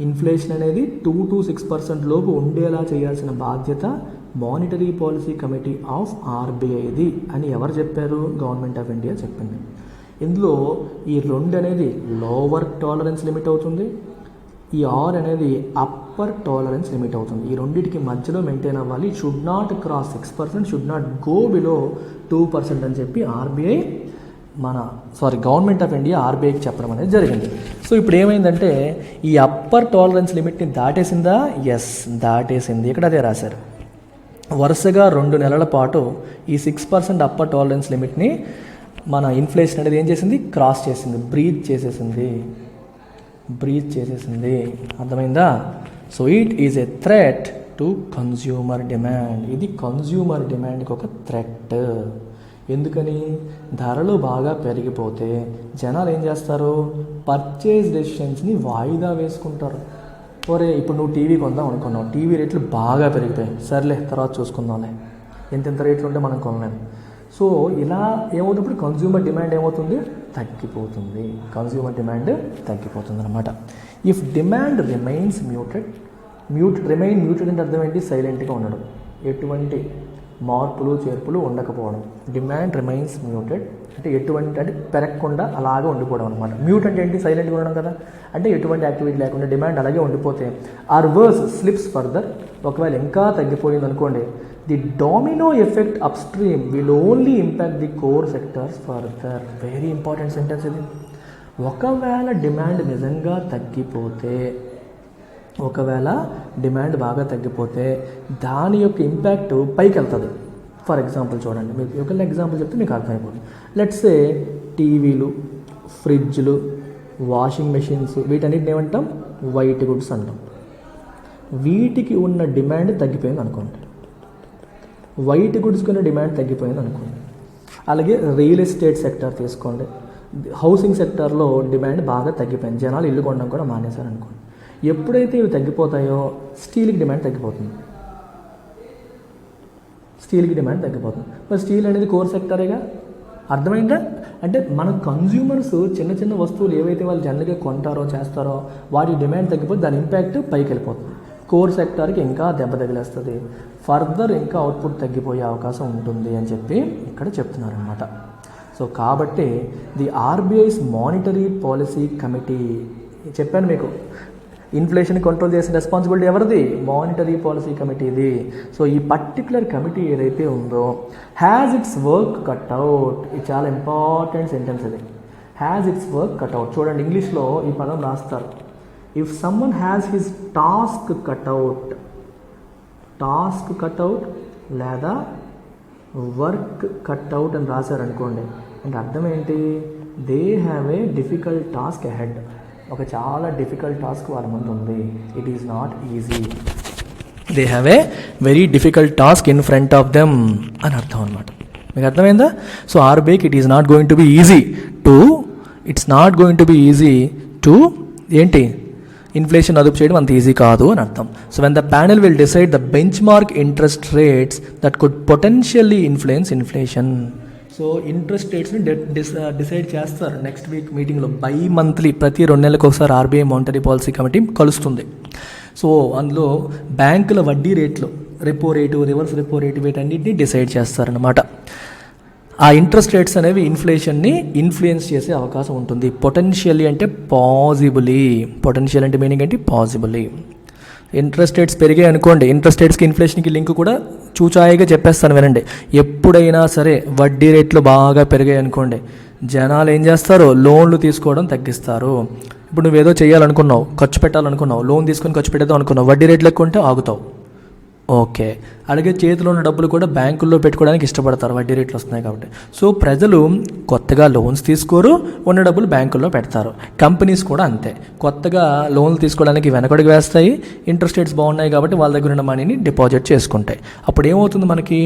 ఇన్ఫ్లేషన్ అనేది 2 to 6% లోపు ఉండేలా చేయాల్సిన బాధ్యత మానిటరీ పాలసీ కమిటీ ఆఫ్ ఆర్బీఐది అని ఎవరు చెప్పారు? గవర్నమెంట్ ఆఫ్ ఇండియా చెప్పింది. ఇందులో ఈ 2 అనేది లోవర్ టాలరెన్స్ లిమిట్ అవుతుంది, ఈ ఆర్ అనేది అప్పర్ టాలరెన్స్ లిమిట్ అవుతుంది. ఈ రెండింటికి మధ్యలో మెయింటైన్ అవ్వాలి. Should not cross 6%, should not go below 2% అని చెప్పి గవర్నమెంట్ ఆఫ్ ఇండియా ఆర్బీఐకి చెప్పడం అనేది జరిగింది. సో ఇప్పుడు ఏమైందంటే, ఈ అప్పర్ టాలరెన్స్ లిమిట్ని దాటేసిందా? ఎస్, దాటేసింది. ఇక్కడ అదే రాశారు. వరుసగా 2 నెలల పాటు ఈ 6% అప్పర్ టాలరెన్స్ లిమిట్ని మన ఇన్ఫ్లేషన్ అనేది ఏం చేసింది? క్రాస్ చేసింది, బ్రీచ్ చేసేసింది. అర్థమైందా? So it is a threat to consumer demand. ఇది కన్జ్యూమర్ డిమాండ్కి ఒక థ్రెట్. ఎందుకని? ధరలు బాగా పెరిగిపోతే జనాలు ఏం చేస్తారు? పర్చేజ్ డెసిషన్స్ని వాయిదా వేసుకుంటారు. ఒరే ఇప్పుడు నువ్వు టీవీ కొందాం అనుకున్నావు, టీవీ రేట్లు బాగా పెరిగిపోయాయి, సర్లే తర్వాత చూసుకుందాంలే, ఎంత రేట్లు ఉంటే మనం కొనలేము. సో ఇలా ఏమవుతుంది? కన్జ్యూమర్ డిమాండ్ ఏమవుతుంది? తగ్గిపోతుంది. కన్జ్యూమర్ డిమాండ్ తగ్గిపోతుంది అనమాట. ఇఫ్ డిమాండ్ రిమైన్స్ మ్యూటెడ్ అంటే అర్థం ఏంటి? సైలెంట్గా ఉండడం, ఎటువంటి మార్పులు చేర్పులు ఉండకపోవడం. డిమాండ్ రిమైన్స్ మ్యూటెడ్ అంటే అంటే పెరగకుండా అలాగే ఉండిపోవడం అనమాట. మ్యూట్ అంటే ఏంటి? సైలెంట్గా ఉండడం కదా. అంటే ఎటువంటి యాక్టివిటీ లేకుండా డిమాండ్ అలాగే ఉండిపోతే ఆర్ వర్స్ స్లిప్స్ ఫర్దర్. ఒకవేళ ఇంకా తగ్గిపోయింది అనుకోండి, the Domino effect up stream will only impact the core sectors further. Very important sentence ఇది. ఒకవేళ డిమాండ్ నిజంగా తగ్గిపోతే, ఒకవేళ డిమాండ్ బాగా తగ్గిపోతే దాని యొక్క ఇంపాక్ట్ పైకి వెళ్తుంది. ఫర్ ఎగ్జాంపుల్ చూడండి, మీకు ఒక ఎగ్జాంపుల్ చెప్తే మీకు అర్థమైపోతుంది. లెట్స్ సే టీవీలు, ఫ్రిడ్జ్లు, వాషింగ్ మెషిన్స్, వీటన్నిటిని ఏమంటాం? వైట్ గుడ్స్ అంటాం. వీటికి ఉన్న డిమాండ్ తగ్గిపోయింది అనుకోండి, వైట్ గుడ్స్కి ఉన్న డిమాండ్ తగ్గిపోయింది అనుకోండి. అలాగే రియల్ ఎస్టేట్ సెక్టర్ తీసుకోండి, హౌసింగ్ సెక్టార్లో డిమాండ్ బాగా తగ్గిపోయింది, జనాలు ఇల్లు కొనడం కూడా మానేశారు అనుకోండి. ఎప్పుడైతే ఇవి తగ్గిపోతాయో స్టీల్కి డిమాండ్ తగ్గిపోతుంది. మరి స్టీల్ అనేది కోర్ సెక్టరేగా. అర్థమైందా? అంటే మన కన్జ్యూమర్స్ చిన్న చిన్న వస్తువులు ఏవైతే వాళ్ళు జనరల్గా కొంటారో చేస్తారో వాటి డిమాండ్ తగ్గిపోతే దాని ఇంపాక్ట్ పైకి వెళ్ళిపోతుంది. కోర్ సెక్టార్కి ఇంకా దెబ్బ తగిలేస్తుంది, ఫర్దర్ ఇంకా అవుట్పుట్ తగ్గిపోయే అవకాశం ఉంటుంది అని చెప్పి ఇక్కడ చెప్తున్నారనమాట. సో కాబట్టి the RBI's monetary policy committee, చెప్పాను మీకు, ఇన్ఫ్లేషన్ కంట్రోల్ చేసిన రెస్పాన్సిబిలిటీ ఎవరిది? మానిటరీ పాలసీ కమిటీది. సో ఈ పర్టికులర్ కమిటీ ఏదైతే ఉందో హ్యాజ్ ఇట్స్ వర్క్ కట్అవుట్. ఇది చాలా ఇంపార్టెంట్ సెంటెన్స్ ఇది, హ్యాజ్ ఇట్స్ వర్క్ కట్అవుట్. చూడండి ఇంగ్లీష్లో ఈ పదం రాస్తారు. If someone has his task cut out లేదా వర్క్ కట్అవుట్ అని రాశారనుకోండి, అంటే అర్థం ఏంటి? They have a difficult task ahead. ఒక చాలా డిఫికల్ట్ టాస్క్ వాళ్ళ ముందు ఉంది. It is not easy. They have a very difficult task in front of them అని అర్థం అనమాట. మీకు అర్థమైందా? సో ఆర్బీఐకి it is not going to be easy to ఏంటి? ఇన్ఫ్లేషన్ అదుపు చేయడం అంత ఈజీ కాదు అని అర్థం. So when the panel will decide the benchmark interest rates that could potentially influence inflation. So interest రేట్స్ని డిసైడ్ చేస్తారు నెక్స్ట్ వీక్ మీటింగ్లో. మంత్లీ ప్రతి 2 నెలలకు ఒకసారి ఆర్బీఐ మానిటరీ పాలసీ కమిటీ కలుస్తుంది. సో అందులో బ్యాంకుల వడ్డీ రేట్లు, repo rate, reverse repo rate, వీటన్నిటిని డిసైడ్ చేస్తారనమాట. ఆ ఇంట్రెస్ట్ రేట్స్ అనేవి ఇన్ఫ్లేషన్ని ఇన్ఫ్లుయెన్స్ చేసే అవకాశం ఉంటుంది. పొటెన్షియల్లీ అంటే పాజిబుల్లీ. పొటెన్షియల్ అంటే మీనింగ్ ఏంటి? పాజిబుల్లీ. ఇంట్రెస్ట్ రేట్స్ పెరిగాయి అనుకోండి, ఇంట్రెస్ట్ రేట్స్కి ఇన్ఫ్లేషన్కి లింక్ కూడా చూచాయిగా చెప్పేస్తాను వినండి. ఎప్పుడైనా సరే వడ్డీ రేట్లు బాగా పెరిగాయి అనుకోండి, జనాలు ఏం చేస్తారు? లోన్లు తీసుకోవడం తగ్గిస్తారు. ఇప్పుడు నువ్వేదో చేయాలనుకున్నావు, ఖర్చు పెట్టాలనుకున్నావు, లోన్ తీసుకొని ఖర్చు పెట్టేద్దాం అనుకున్నావు, వడ్డీ రేట్లు ఎక్కువ ఉంటే ఆగుతావు. ఓకే, అలాగే చేతిలో ఉన్న డబ్బులు కూడా బ్యాంకుల్లో పెట్టుకోవడానికి ఇష్టపడతారు, వడ్డీ రేట్లు వస్తున్నాయి కాబట్టి. సో ప్రజలు కొత్తగా లోన్స్ తీసుకోరు, ఉన్న డబ్బులు బ్యాంకుల్లో పెడతారు. కంపెనీస్ కూడా అంతే, కొత్తగా లోన్లు తీసుకోవడానికి వెనకడుగు వేస్తాయి. ఇంట్రెస్ట్ రేట్స్ బాగున్నాయి కాబట్టి వాళ్ళ దగ్గర ఉన్న మనీని డిపాజిట్ చేసుకుంటాయి. అప్పుడు ఏమవుతుంది? మనకి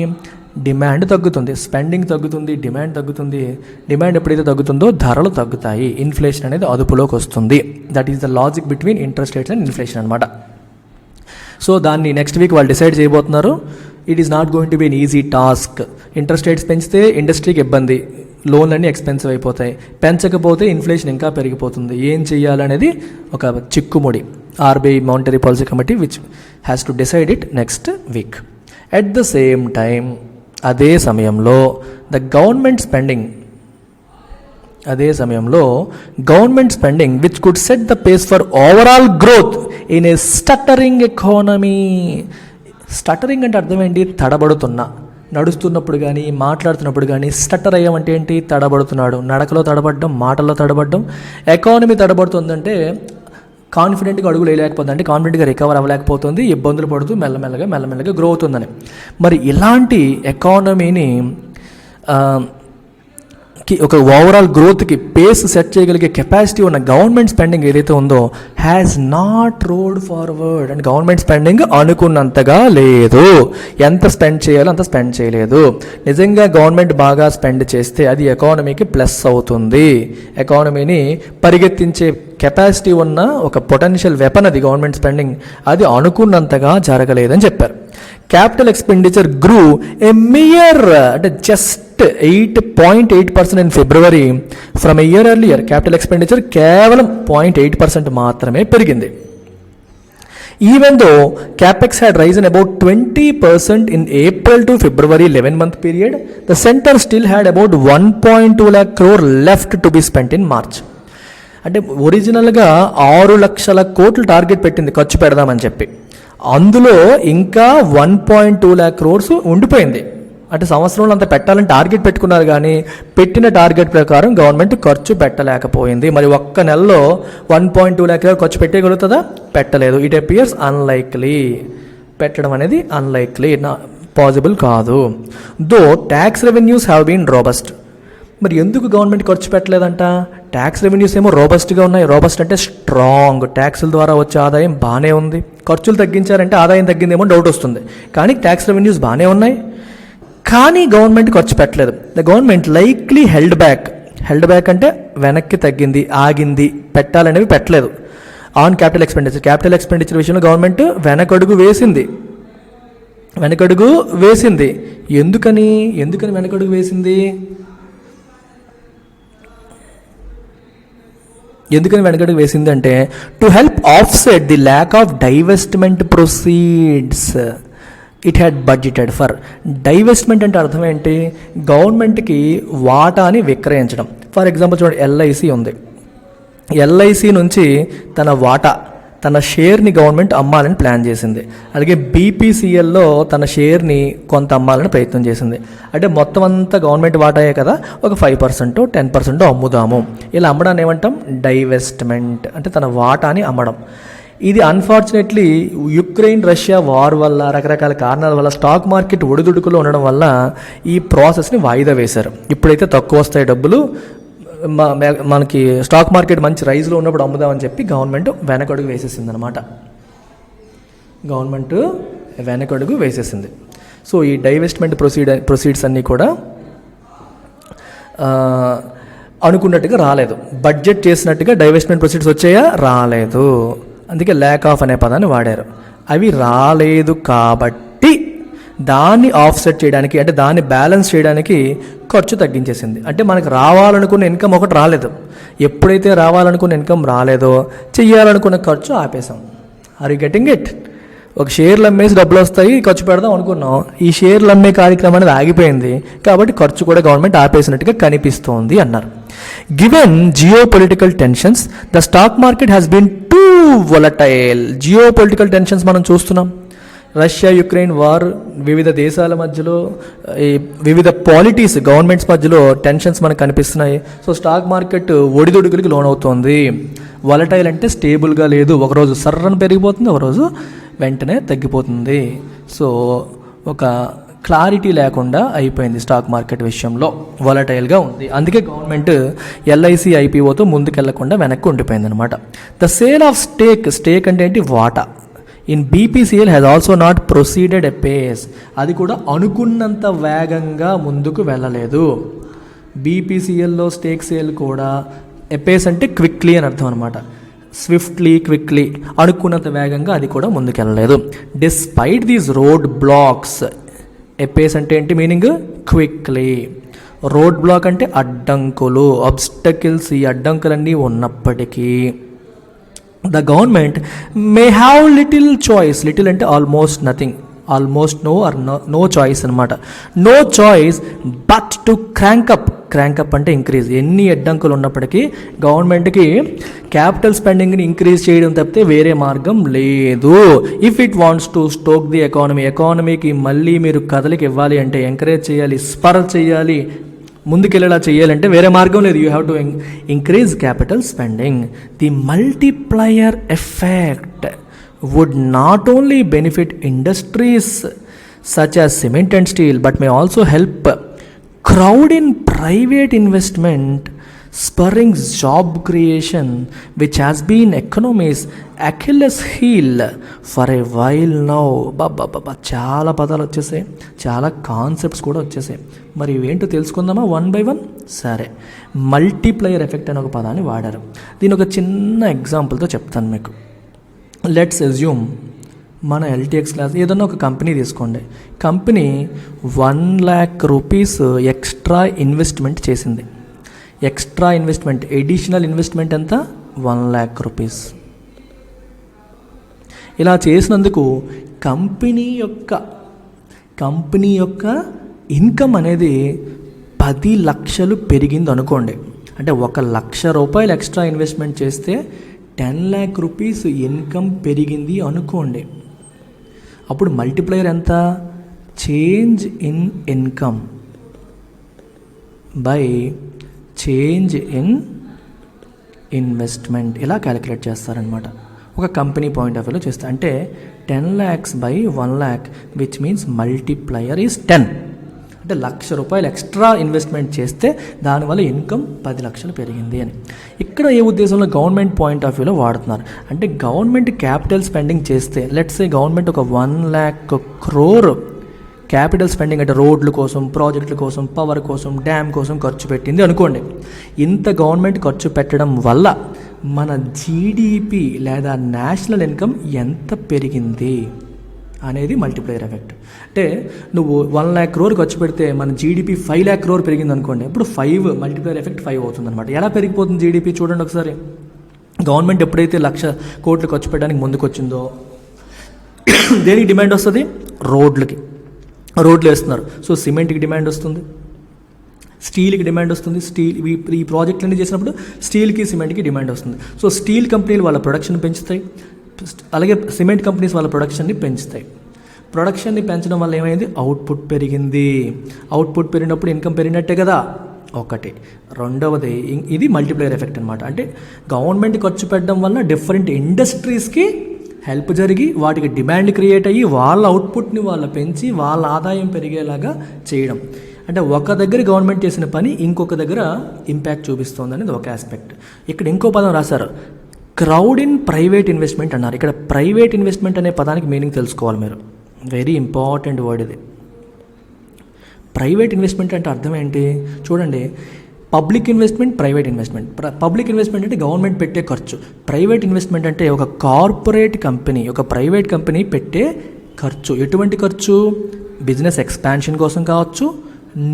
డిమాండ్ తగ్గుతుంది, స్పెండింగ్ తగ్గుతుంది, డిమాండ్ తగ్గుతుంది. డిమాండ్ ఎప్పుడైతే తగ్గుతుందో ధరలు తగ్గుతాయి, ఇన్ఫ్లేషన్ అనేది అదుపులోకి వస్తుంది. That is the logic between interest rates and inflation అనమాట. సో దాన్ని నెక్స్ట్ వీక్ వాళ్ళు డిసైడ్ చేయబోతున్నారు. It is not going to B an easy task. Interest rates పెంచితే ఇండస్ట్రీకి ఇబ్బంది, లోన్లన్నీ ఎక్స్పెన్సివ్ అయిపోతాయి. పెంచకపోతే ఇన్ఫ్లేషన్ ఇంకా పెరిగిపోతుంది. ఏం చేయాలనేది ఒక చిక్కుముడి. RBI monetary policy committee which has to decide it next week. At the same time, అదే సమయంలో government spending which could set the pace for overall growth in a stuttering economy. Stuttering అంటే అర్థం ఏంటి? నడుస్తున్నప్పుడు కానీ మాట్లాడుతున్నప్పుడు కానీ స్టటర్ అయ్యామంటే ఏంటి? తడబడుతున్నాడు. నడకలో తడబడడం, మాటల్లో తడబడడం. ఎకానమీ తడబడుతుందంటే కాన్ఫిడెంట్గా అడుగులు వేయలేకపోతుంది, అంటే కాన్ఫిడెంట్గా రికవర్ అవ్వలేకపోతుంది, ఇబ్బందులు పడుతూ మెల్లమెల్లగా గ్రో అవుతుందని. మరి ఇలాంటి ఎకానమీని ఒక ఓవరాల్ గ్రోత్కి పేస్ సెట్ చేయగలిగే కెపాసిటీ ఉన్న గవర్నమెంట్ స్పెండింగ్ ఏదైతే ఉందో has not road forward. And government spending అనుకున్నంతగా లేదు. ఎంత స్పెండ్ చేయాలో అంత స్పెండ్ చేయలేదు. నిజంగా గవర్నమెంట్ బాగా స్పెండ్ చేస్తే అది ఎకానమీకి ప్లస్ అవుతుంది. ఎకానమీని పరిగెత్తించే కెపాసిటీ ఉన్న ఒక పొటెన్షియల్ వెపన్ అది గవర్నమెంట్ స్పెండింగ్. అది అనుకున్నంతగా జరగలేదని చెప్పారు. క్యాపిటల్ ఎక్స్పెండిచర్ గ్రూ ఏ మియర్ అంటే just 8.8% in February. From a year earlier capital expenditure కేవలం 0.8% మాత్రమే పెరిగింది. Even though capex had Ryzen about 20% in April to February 11-month period, the centre still had about 1.2 lakh crore left to be spent in March. అంటే ఒరిజినల్గా 6 లక్షల కోట్లు target పెట్టింది ఖర్చు పెడదామని చెప్పి. అందులో ఇంకా 1.2 lakh crores ఉండిపోయింది. అంటే సంవత్సరంలో అంత పెట్టాలని టార్గెట్ పెట్టుకున్నారు, కానీ పెట్టిన టార్గెట్ ప్రకారం గవర్నమెంట్ ఖర్చు పెట్టలేకపోయింది. మరి ఒక్క నెలలో 1.2 lakh crore ఖర్చు పెట్టగలుగుతుందా? పెట్టలేదు. It appears unlikely. పెట్టడం అనేది అన్లైక్లీ, పాసిబుల్ కాదు. Though tax revenues have been robust. మరి ఎందుకు గవర్నమెంట్ ఖర్చు పెట్టలేదంట? ట్యాక్స్ రెవెన్యూస్ ఏమో రోబస్ట్గా ఉన్నాయి. రోబస్ట్ అంటే స్ట్రాంగ్. ట్యాక్సుల ద్వారా వచ్చే ఆదాయం బాగానే ఉంది. ఖర్చులు తగ్గించారంటే ఆదాయం తగ్గిందేమో డౌట్ వస్తుంది. కానీ ట్యాక్స్ రెవెన్యూస్ బాగానే ఉన్నాయి, కానీ గవర్నమెంట్ ఖర్చు పెట్టలేదు. The government likely held back. Held back అంటే వెనక్కి తగ్గింది, ఆగింది, పెట్టాలనేవి పెట్టలేదు. On capital expenditure. Capital expenditure విషయంలో గవర్నమెంట్ వెనకడుగు వేసింది. ఎందుకని వెనకడుగు వేసింది? అంటే to help offset the lack of divestment proceeds it had budgeted for. Divestment అంటే అర్థం ఏంటి? గవర్నమెంట్కి వాటాని విక్రయించడం. ఫర్ ఎగ్జాంపుల్ చూడండి, ఎల్ఐసి ఉంది. ఎల్ఐసి నుంచి తన వాటా, తన షేర్ని గవర్నమెంట్ అమ్మాలని ప్లాన్ చేసింది. అలాగే బీపీసీఎల్లో తన షేర్ని కొంత అమ్మాలని ప్రయత్నం చేసింది. అంటే మొత్తం అంతా గవర్నమెంట్ వాటాయే కదా, ఒక 5% 10% అమ్ముదాము. ఇలా అమ్మడాన్ని ఏమంటాం? డైవెస్ట్మెంట్. అంటే తన వాటాని అమ్మడం. ఇది అన్ఫార్చునేట్లీ యుక్రెయిన్ రష్యా వార్ వల్ల, రకరకాల కారణాల వల్ల, స్టాక్ మార్కెట్ ఒడిదుడుకులో ఉండడం వల్ల ఈ ప్రాసెస్ని వాయిదా వేశారు. ఇప్పుడైతే తక్కువ వస్తాయి డబ్బులు, మనకి స్టాక్ మార్కెట్ మంచి రైజ్లో ఉన్నప్పుడు అమ్ముదామని చెప్పి గవర్నమెంట్ వెనకడుగు వేసేసింది. సో ఈ డైవెస్ట్మెంట్ ప్రొసీడ్స్ అన్నీ కూడా అనుకున్నట్టుగా రాలేదు. బడ్జెట్ చేసినట్టుగా డైవెస్ట్మెంట్ ప్రొసీడ్స్ వచ్చాయా? రాలేదు. అందుకే ల్యాక్ ఆఫ్ అనే పదాన్ని వాడారు. అవి రాలేదు కాబట్టి దాన్ని ఆఫ్సెట్ చేయడానికి, అంటే దాన్ని బ్యాలెన్స్ చేయడానికి ఖర్చు తగ్గించేసింది. అంటే మనకు రావాలనుకున్న ఇన్కమ్ ఒకటి రాలేదు. ఎప్పుడైతే రావాలనుకున్న ఇన్కమ్ రాలేదో చెయ్యాలనుకున్న ఖర్చు ఆపేసాం. Are you getting it? ఒక షేర్లు అమ్మేసి డబ్బులు వస్తాయి, ఖర్చు పెడదాం అనుకున్నాం. ఈ షేర్లు అమ్మే కార్యక్రమం అనేది ఆగిపోయింది కాబట్టి ఖర్చు కూడా గవర్నమెంట్ ఆపేసినట్టుగా కనిపిస్తోంది అన్నారు. Given geopolitical tensions, the stock market has been too volatile. Geopolitical tensions మనం చూస్తున్నాం. రష్యా యుక్రెయిన్ వార్, వివిధ దేశాల మధ్యలో ఈ వివిధ పాలిటీస్, గవర్నమెంట్స్ మధ్యలో టెన్షన్స్ మనకు కనిపిస్తున్నాయి. సో స్టాక్ మార్కెట్ ఒడిదుడుకులకి లోనవుతోంది. వొలటైల్ అంటే స్టేబుల్గా లేదు. ఒకరోజు సర్రను పెరిగిపోతుంది, ఒకరోజు వెంటనే తగ్గిపోతుంది. సో ఒక క్లారిటీ లేకుండా అయిపోయింది స్టాక్ మార్కెట్ విషయంలో, వొలటైల్గా ఉంది. అందుకే గవర్నమెంట్ ఎల్ఐసి ఐపీఓతో ముందుకెళ్లకుండా వెనక్కి ఉండిపోయింది అనమాట. ద సేల్ ఆఫ్ స్టేక్ అంటే ఏంటి? వాటా in BPCL has also not proceeded a pace. అది కూడా అనుకున్నంత వేగంగా ముందుకు వెళ్ళలేదు. బీపీసీఎల్లో స్టేక్ సేల్ కూడా ఎపేస్ అంటే క్విక్లీ అని అర్థం అనమాట. క్విక్లీ అనుకున్నంత వేగంగా అది కూడా ముందుకెళ్ళలేదు. Despite these roadblocks. Apace అంటే ఏంటి మీనింగ్? క్విక్లీ. రోడ్ బ్లాక్ అంటే అడ్డంకులు, అబ్స్టకిల్స్. ఈ అడ్డంకులన్నీ ఉన్నప్పటికీ the government may have little choice. Little అంటే almost nothing, almost no or no choice అనమాట. No choice but to crank up అంటే ఇంక్రీజ్. ఎన్ని అడ్డంకులు ఉన్నప్పటికీ గవర్నమెంట్కి క్యాపిటల్ స్పెండింగ్ని ఇంక్రీజ్ చేయడం తప్పితే వేరే మార్గం లేదు. If it wants to stoke the ఎకానమీకి మళ్ళీ మీరు కదలికి ఇవ్వాలి అంటే, ఎంకరేజ్ చేయాలి, స్పర్ చేయాలి, ముందుకెళ్ళేలా చేయాలంటే వేరే మార్గం లేదు. You have to increase capital spending. The multiplier effect would not only benefit industries such as cement and steel but may also help crowd in private investment spurring job creation, which has been economy's Achilles heel for a while now. బాబా చాలా పదాలు వచ్చేసాయి, చాలా concepts కూడా వచ్చేసాయి. మరి ఇవేంటో తెలుసుకుందామా one by one? సరే, multiplier effect అనే ఒక పదాన్ని వాడారు. దీని ఒక చిన్న ఎగ్జాంపుల్తో చెప్తాను మీకు. లెట్స్ అజ్యూమ్ మన LTX క్లాస్ ఏదన్నా ఒక కంపెనీ తీసుకోండి. Company 1 lakh rupees extra investment చేసింది. ఎక్స్ట్రా ఇన్వెస్ట్మెంట్, ఎడిషనల్ ఇన్వెస్ట్మెంట్ ఎంత? 1 lakh రూపీస్. ఇలా చేసినందుకు కంపెనీ యొక్క ఇన్కమ్ అనేది 10 లక్షలు పెరిగింది అనుకోండి. అంటే 1 లక్ష రూపాయలు ఎక్స్ట్రా ఇన్వెస్ట్మెంట్ చేస్తే 10 lakh రూపీస్ ఇన్కమ్ పెరిగింది అనుకోండి. అప్పుడు మల్టిప్లయర్ ఎంత? Change in income by change in investment, ఇలా క్యాలిక్యులేట్ చేస్తారనమాట. ఒక కంపెనీ పాయింట్ ఆఫ్ వ్యూలో చేస్తారు. అంటే 10 lakhs by 1 lakh which means multiplier is 10. అంటే 1 లక్ష రూపాయలు ఎక్స్ట్రా ఇన్వెస్ట్మెంట్ చేస్తే దానివల్ల ఇన్కమ్ 10 లక్షలు పెరిగింది అని. ఇక్కడ ఏ ఉద్దేశంలో గవర్నమెంట్ పాయింట్ ఆఫ్ వ్యూలో వాడుతున్నారు అంటే, గవర్నమెంట్ క్యాపిటల్ స్పెండింగ్ చేస్తే, లెట్స్ సే గవర్నమెంట్ ఒక 1 lakh crore క్యాపిటల్ స్పెండింగ్ అంటే రోడ్ల కోసం, ప్రాజెక్టుల కోసం, పవర్ కోసం, డ్యామ్ కోసం ఖర్చు పెట్టింది అనుకోండి. ఇంత గవర్నమెంట్ ఖర్చు పెట్టడం వల్ల మన జీడిపి లేదా నేషనల్ ఇన్కమ్ ఎంత పెరిగింది అనేది మల్టిప్లయర్ ఎఫెక్ట్. అంటే నువ్వు 1 lakh crore ఖర్చు పెడితే మన జీడిపి 5 lakh crore పెరిగింది అనుకోండి. ఇప్పుడు 5 మల్టిప్లయర్ ఎఫెక్ట్ 5 అవుతుంది అనమాట. ఎలా పెరిగిపోతుంది జీడిపి చూడండి ఒకసారి. గవర్నమెంట్ ఎప్పుడైతే 1 లక్ష కోట్లు ఖర్చు పెట్టడానికి ముందుకు వచ్చిందో దేనికి డిమాండ్ వస్తుంది? రోడ్లు వేస్తున్నారు. సో సిమెంట్కి డిమాండ్ వస్తుంది, స్టీల్కి డిమాండ్ వస్తుంది. ఈ ప్రాజెక్టులన్నీ చేసినప్పుడు స్టీల్కి, సిమెంట్కి డిమాండ్ వస్తుంది. సో స్టీల్ కంపెనీలు వాళ్ళ ప్రొడక్షన్ పెంచుతాయి, అలాగే సిమెంట్ కంపెనీస్ వాళ్ళ ప్రొడక్షన్ని పెంచుతాయి. ప్రొడక్షన్ని పెంచడం వల్ల ఏమైంది? అవుట్పుట్ పెరిగింది. అవుట్పుట్ పెరిగినప్పుడు ఇన్కమ్ పెరిగినట్టే కదా, ఒకటి. రెండవది ఇది మల్టిప్లయర్ ఎఫెక్ట్ అనమాట. అంటే గవర్నమెంట్ ఖర్చు పెట్టడం వల్ల డిఫరెంట్ ఇండస్ట్రీస్కి హెల్ప్ జరిగి వాటికి డిమాండ్ క్రియేట్ అయ్యి వాళ్ళ అవుట్పుట్ని వాళ్ళు పెంచి వాళ్ళ ఆదాయం పెరిగేలాగా చేయడం. అంటే ఒక దగ్గర గవర్నమెంట్ చేసిన పని ఇంకొక దగ్గర ఇంపాక్ట్ చూపిస్తుంది అనేది ఒక ఆస్పెక్ట్. ఇక్కడ ఇంకో పదం రాశారు, క్రౌడ్ ఇన్ ప్రైవేట్ ఇన్వెస్ట్మెంట్ అన్నారు. ఇక్కడ ప్రైవేట్ ఇన్వెస్ట్మెంట్ అనే పదానికి మీనింగ్ తెలుసుకోవాలి మీరు. వెరీ ఇంపార్టెంట్ వర్డ్ ఇది. ప్రైవేట్ ఇన్వెస్ట్మెంట్ అంటే అర్థం ఏంటి చూడండి. Public investment, private investment. Public investment అంటే గవర్నమెంట్ పెట్టే ఖర్చు. ప్రైవేట్ ఇన్వెస్ట్మెంట్ అంటే ఒక కార్పొరేట్ కంపెనీ, ఒక ప్రైవేట్ కంపెనీ పెట్టే ఖర్చు. ఎటువంటి ఖర్చు? బిజినెస్ ఎక్స్పాన్షన్ కోసం కావచ్చు,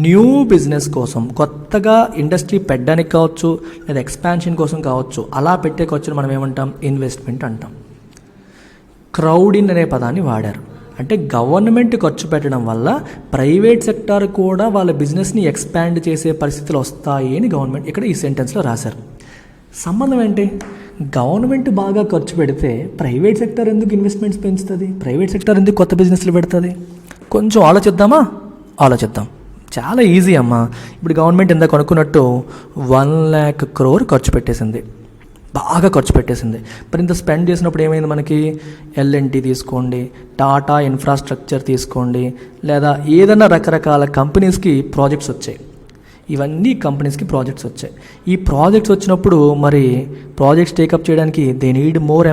న్యూ బిజినెస్ కోసం, కొత్తగా ఇండస్ట్రీ పెట్టడానికి కావచ్చు, లేదా ఎక్స్పాన్షన్ కోసం కావచ్చు. అలా పెట్టే ఖర్చును మనం ఏమంటాం? ఇన్వెస్ట్మెంట్ అంటాం. క్రౌడ్ ఇన్ అనే పదాన్ని వాడారు. అంటే గవర్నమెంట్ ఖర్చు పెట్టడం వల్ల ప్రైవేట్ సెక్టార్ కూడా వాళ్ళ బిజినెస్ని ఎక్స్పాండ్ చేసే పరిస్థితులు వస్తాయి అని గవర్నమెంట్ ఇక్కడ ఈ సెంటెన్స్లో రాశారు. సంబంధం ఏంటి? గవర్నమెంట్ బాగా ఖర్చు పెడితే ప్రైవేట్ సెక్టార్ ఎందుకు ఇన్వెస్ట్మెంట్స్ పెంచుతుంది? ప్రైవేట్ సెక్టార్ ఎందుకు కొత్త బిజినెస్లు పెడుతుంది? కొంచెం ఆలోచిద్దాం. చాలా ఈజీ అమ్మా. ఇప్పుడు గవర్నమెంట్ ఎంత కొనుక్కున్నట్టు 1 lakh crore ఖర్చు పెట్టేసింది, బాగా ఖర్చు పెట్టేసింది. మరి ఇంత స్పెండ్ చేసినప్పుడు ఏమైంది? మనకి L&T తీసుకోండి, టాటా ఇన్ఫ్రాస్ట్రక్చర్ తీసుకోండి, లేదా ఏదైనా రకరకాల కంపెనీస్కి ప్రాజెక్ట్స్ వచ్చాయి. ఇవన్నీ కంపెనీస్కి ప్రాజెక్ట్స్ వచ్చాయి. ఈ ప్రాజెక్ట్స్ వచ్చినప్పుడు మరి ప్రాజెక్ట్స్ టేకప్ చేయడానికి they need more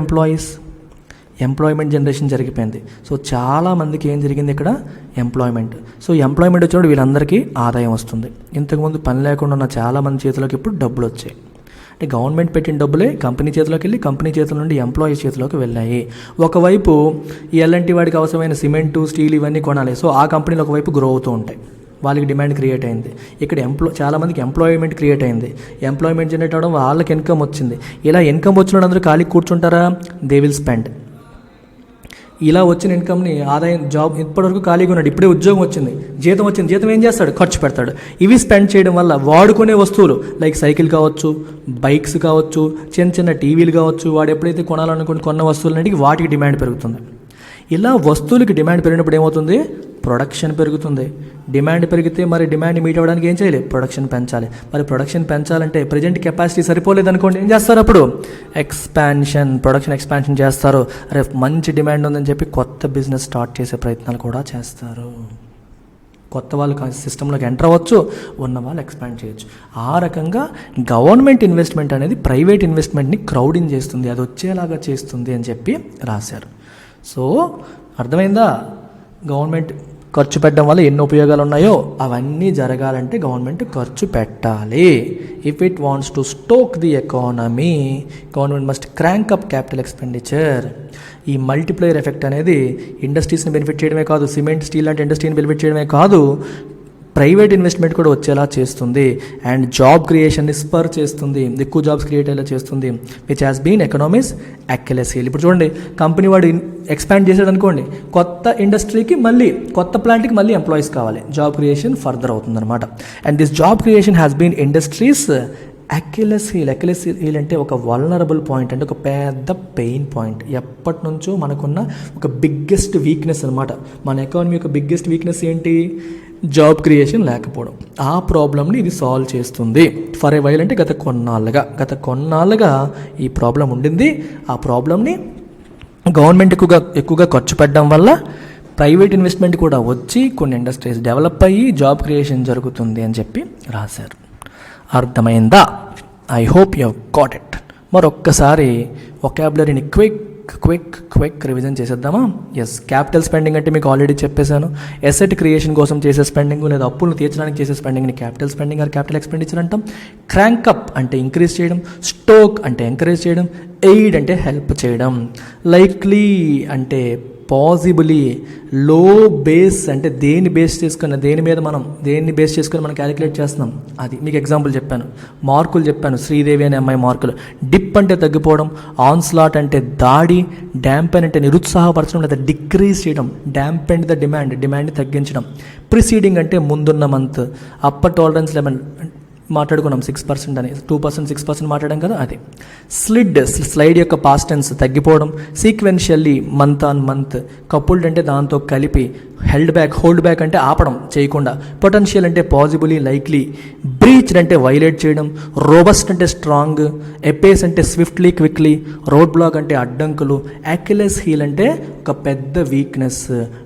employment generation జరిగిపోయింది. సో చాలామందికి ఏం జరిగింది ఇక్కడ? ఎంప్లాయ్మెంట్. సో ఎంప్లాయ్మెంట్ వచ్చినప్పుడు వీళ్ళందరికీ ఆదాయం వస్తుంది. ఇంతకుముందు పని లేకుండా ఉన్న చాలామంది చేతిలోకి ఇప్పుడు డబ్బులు వచ్చాయి. అంటే గవర్నమెంట్ పెట్టిన డబ్బులే కంపెనీ చేతిలోకి వెళ్ళి కంపెనీ చేతుల నుండి ఎంప్లాయీస్ చేతిలోకి వెళ్ళాయి. ఒకవైపు ఈ L&T వాడికి అవసరమైన సిమెంటు, స్టీల్ ఇవన్నీ కొనాలి. సో ఆ కంపెనీలు ఒకవైపు గ్రో అవుతూ ఉంటాయి, వాళ్ళకి డిమాండ్ క్రియేట్ అయింది. ఇక్కడ చాలామందికి ఎంప్లాయ్మెంట్ క్రియేట్ అయింది. ఎంప్లాయ్మెంట్ జనరేట్ అవ్వడం వాళ్ళకి ఇన్కమ్ వచ్చింది. ఇలా ఇన్కమ్ వచ్చిన అందరూ ఖాళీ కూర్చుంటారా? They will spend. ఇలా వచ్చిన ఇన్కమ్ని, ఆదాయం, జాబ్ ఇప్పటివరకు ఖాళీగా ఉన్నాడు, ఇప్పుడే ఉద్యోగం వచ్చింది, జీతం ఏం చేస్తాడు? ఖర్చు పెడతాడు. ఇవి స్పెండ్ చేయడం వల్ల వాడుకునే వస్తువులు లైక్ సైకిల్ కావచ్చు, బైక్స్ కావచ్చు, చిన్న టీవీలు కావచ్చు, వాడు ఎప్పుడైతే కొనాలనుకుని కొన్న వస్తువులన్నిటికీ వాటికి డిమాండ్ పెరుగుతుంది. ఇలా వస్తువులకి డిమాండ్ పెరిగినప్పుడు ఏమవుతుంది? ప్రొడక్షన్ పెరుగుతుంది. డిమాండ్ పెరిగితే మరి డిమాండ్ మీట్ అవ్వడానికి ఏం చేయాలి? ప్రొడక్షన్ పెంచాలి. మరి ప్రొడక్షన్ పెంచాలంటే ప్రజెంట్ కెపాసిటీ సరిపోలేదు అనుకోండి, ఏం చేస్తారు? అప్పుడు ప్రొడక్షన్ ఎక్స్పాన్షన్ చేస్తారు. రేపు మంచి డిమాండ్ ఉందని చెప్పి కొత్త బిజినెస్ స్టార్ట్ చేసే ప్రయత్నాలు కూడా చేస్తారు. కొత్త వాళ్ళు సిస్టంలోకి ఎంటర్ అవ్వచ్చు, ఉన్న వాళ్ళు ఎక్స్పాండ్ చేయొచ్చు. ఆ రకంగా గవర్నమెంట్ ఇన్వెస్ట్మెంట్ అనేది ప్రైవేట్ ఇన్వెస్ట్మెంట్ని క్రౌడింగ్ చేస్తుంది, అది వచ్చేలాగా చేస్తుంది అని చెప్పి రాశారు. సో అర్థమైందా? గవర్నమెంట్ ఖర్చు పెట్టడం వల్ల ఎన్ని ఉపయోగాలు ఉన్నాయో అవన్నీ జరగాలంటే గవర్నమెంట్ ఖర్చు పెట్టాలి. If it wants to stoke the economy, government must crank up capital expenditure. ఈ మల్టిప్లయర్ ఎఫెక్ట్ అనేది ఇండస్ట్రీస్ని బెనిఫిట్ చేయడమే కాదు, సిమెంట్, స్టీల్ లాంటి ఇండస్ట్రీని బెనిఫిట్ చేయడమే కాదు, ప్రైవేట్ ఇన్వెస్ట్మెంట్ కూడా వచ్చేలా చేస్తుంది. అండ్ జాబ్ క్రియేషన్ని స్పర్ చేస్తుంది, ఎక్కువ జాబ్స్ క్రియేట్ అయ్యేలా చేస్తుంది, విచ్ హ్యాస్ బీన్ ఎకనామీస్ అక్యులసీ. ఇప్పుడు చూడండి, కంపెనీ వాడు ఎక్స్పాండ్ చేసాడు అనుకోండి, కొత్త ఇండస్ట్రీకి మళ్ళీ కొత్త ప్లాంట్కి మళ్ళీ ఎంప్లాయీస్ కావాలి, జాబ్ క్రియేషన్ ఫర్దర్ అవుతుందన్నమాట. And this job creation has been industries Achilles heel. Achilles heel అంటే ఒక వల్నరబుల్ పాయింట్, అంటే ఒక పెద్ద పెయిన్ పాయింట్. ఎప్పటి నుంచో మనకున్న ఒక బిగ్గెస్ట్ వీక్నెస్ అనమాట. మన ఎకానమీ యొక్క బిగ్గెస్ట్ వీక్నెస్ ఏంటి? జాబ్ క్రియేషన్ లేకపోవడం. ఆ ప్రాబ్లమ్ని ఇది సాల్వ్ చేస్తుంది. ఫర్ ఏ వైల్ అంటే గత కొన్నాళ్ళుగా ఈ ప్రాబ్లం ఉండింది. ఆ ప్రాబ్లమ్ని గవర్నమెంట్ ఎక్కువగా ఖర్చు పెట్టడం వల్ల ప్రైవేట్ ఇన్వెస్ట్మెంట్ కూడా వచ్చి కొన్ని ఇండస్ట్రీస్ డెవలప్ అయ్యి జాబ్ క్రియేషన్ జరుగుతుంది అని చెప్పి రాశారు. అర్థమైందా? I hope you have got it. మరొక్కసారి వొకాబులరీని క్విక్ రివిజన్ చేసేద్దామా? ఎస్, క్యాపిటల్ స్పెండింగ్ అంటే మీకు ఆల్రెడీ చెప్పేశాను. ఎసెట్ క్రియేషన్ కోసం చేసే స్పెండింగ్ లేదా అప్పులను తీర్చడానికి చేసే స్పెండింగ్ని capital spending or capital expenditure అంటాం. క్రాంక్ అప్ అంటే ఇంక్రీజ్ చేయడం, స్టోక్ అంటే ఎంకరేజ్ చేయడం, ఎయిడ్ అంటే హెల్ప్ చేయడం, లైక్లీ అంటే పాజిబులీ, లో బేస్ అంటే దేన్ని బేస్ చేసుకుని మనం క్యాలిక్యులేట్ చేస్తున్నాం అది. మీకు ఎగ్జాంపుల్ చెప్పాను, మార్కులు చెప్పాను, శ్రీదేవి అనే అమ్మాయి మార్కులు. డిప్ అంటే తగ్గిపోవడం, ఆన్స్లాట్ అంటే దాడి, డ్యాంపెన్ అంటే నిరుత్సాహపరచడం లేదా డిక్రీజ్ చేయడం, డ్యాంపెన్ ద డిమాండ్ని తగ్గించడం. ప్రిసీడింగ్ అంటే ముందున్న మంత్, అప్పర్ టాలరెన్స్ లెవెల్ మాట్లాడుకున్నాం 6% అని, 2% 6% మాట్లాడాం కదా అది. స్లైడ్ యొక్క పాస్ట్ టెన్స్ తగ్గిపోవడం, sequentially month on month, coupled అంటే దాంతో కలిపి, హోల్డ్ బ్యాక్ అంటే ఆపడం చేయకుండా, పొటెన్షియల్ అంటే పాజిబులీ లైక్లీ, బ్రీచ్డ్ అంటే వైలేట్ చేయడం, రోబస్ట్ అంటే స్ట్రాంగ్, ఎపేస్ అంటే స్విఫ్ట్లీ క్విక్లీ, రోడ్ బ్లాక్ అంటే అడ్డంకులు, అక్యులస్ హీల్ అంటే ఒక పెద్ద వీక్నెస్,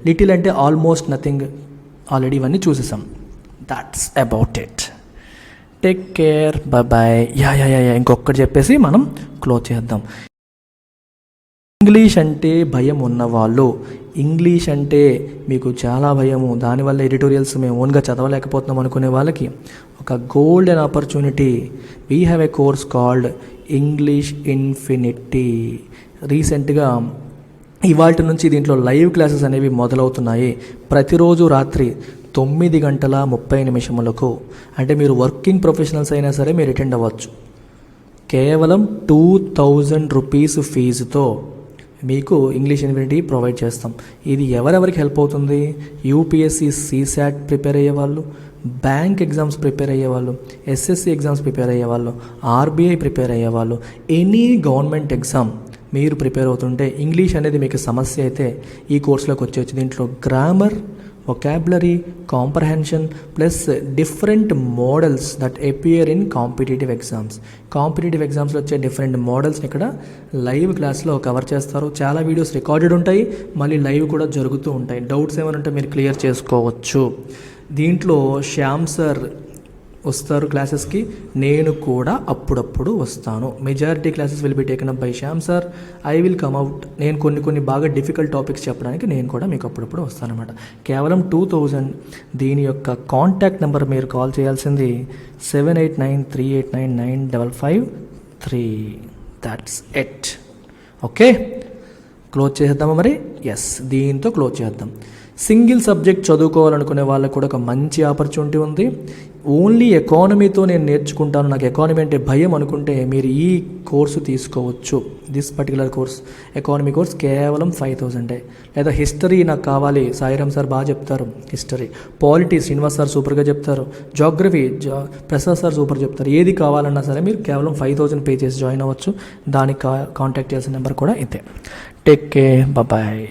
లిటిల్ అంటే ఆల్మోస్ట్ నథింగ్. ఆల్రెడీ ఇవన్నీ చూసేసాం. That's about it. Take care, bye. ఇంకొకటి చెప్పేసి మనం క్లోజ్ చేద్దాం. ఇంగ్లీష్ అంటే భయం ఉన్నవాళ్ళు, ఇంగ్లీష్ అంటే మీకు చాలా భయము, దానివల్ల ఎడిటోరియల్స్ మేము ఓన్గా చదవలేకపోతున్నాం అనుకునే వాళ్ళకి ఒక golden opportunity. We have a course called English infinity. రీసెంట్గా ఇవాల్టి నుంచి దీంట్లో లైవ్ క్లాసెస్ అనేవి మొదలవుతున్నాయి. ప్రతిరోజు రాత్రి 9:30 అంటే మీరు వర్కింగ్ ప్రొఫెషనల్స్ అయినా సరే మీరు అటెండ్ అవ్వచ్చు. కేవలం 2000 రూపీస్ ఫీజుతో మీకు ఇంగ్లీష్ ఇన్ఫినిటీ ప్రొవైడ్ చేస్తాం. ఇది ఎవరెవరికి హెల్ప్ అవుతుంది? యూపీఎస్సీ సీసాట్ ప్రిపేర్ అయ్యేవాళ్ళు, బ్యాంక్ ఎగ్జామ్స్ ప్రిపేర్ అయ్యేవాళ్ళు, ఎస్ఎస్సి ఎగ్జామ్స్ ప్రిపేర్ అయ్యేవాళ్ళు, ఆర్బీఐ ప్రిపేర్ అయ్యేవాళ్ళు, ఎనీ గవర్నమెంట్ ఎగ్జామ్ మీరు ప్రిపేర్ అవుతుంటే ఇంగ్లీష్ అనేది మీకు సమస్య అయితే ఈ కోర్సులోకి వచ్చేవచ్చు. దీంట్లో grammar, vocabulary, comprehension plus different models that appear in competitive exams. Competitive ఎగ్జామ్స్లో వచ్చే డిఫరెంట్ మోడల్స్ని ఇక్కడ లైవ్ క్లాస్లో కవర్ చేస్తారు. చాలా వీడియోస్ రికార్డెడ్ ఉంటాయి, మళ్ళీ లైవ్ కూడా జరుగుతూ ఉంటాయి. డౌట్స్ ఏమైనా ఉంటే మీరు క్లియర్ చేసుకోవచ్చు. దీంట్లో శ్యామ్ సార్ వస్తారు క్లాసెస్కి, నేను కూడా అప్పుడప్పుడు వస్తాను. Majority classes will be taken up by Shyam sir. I will come out. నేను కొన్ని బాగా డిఫికల్ట్ టాపిక్స్ చెప్పడానికి నేను కూడా మీకు అప్పుడప్పుడు వస్తానన్నమాట. కేవలం 2000. దీని యొక్క కాంటాక్ట్ నెంబర్ మీరు కాల్ చేయాల్సింది 7893899553. That's it. ఓకే, క్లోజ్ చేసేద్దామా మరి? ఎస్, దీంతో క్లోజ్ చేద్దాం. సింగిల్ సబ్జెక్ట్ చదువుకోవాలనుకునే వాళ్ళకు కూడా ఒక మంచి ఆపర్చునిటీ ఉంది. ఓన్లీ ఎకానమీతో నేను నేర్చుకుంటాను, నాకు ఎకానమీ అంటే భయం అనుకుంటే మీరు ఈ కోర్సు తీసుకోవచ్చు. This particular course, economy course, కేవలం 5000. లేదా హిస్టరీ నాకు కావాలి, సాయిరామ్ సార్ బాగా చెప్తారు హిస్టరీ, పాలిటిక్స్ శ్రీనివాస్ సార్ సూపర్గా చెప్తారు, జాగ్రఫీ ప్రసాద్ సార్ సూపర్ చెప్తారు. ఏది కావాలన్నా సరే మీరు కేవలం 5000 పే చేసి జాయిన్ అవ్వచ్చు. దానికి కాంటాక్ట్ చేయాల్సిన నెంబర్ కూడా ఇదే. Take care, bye.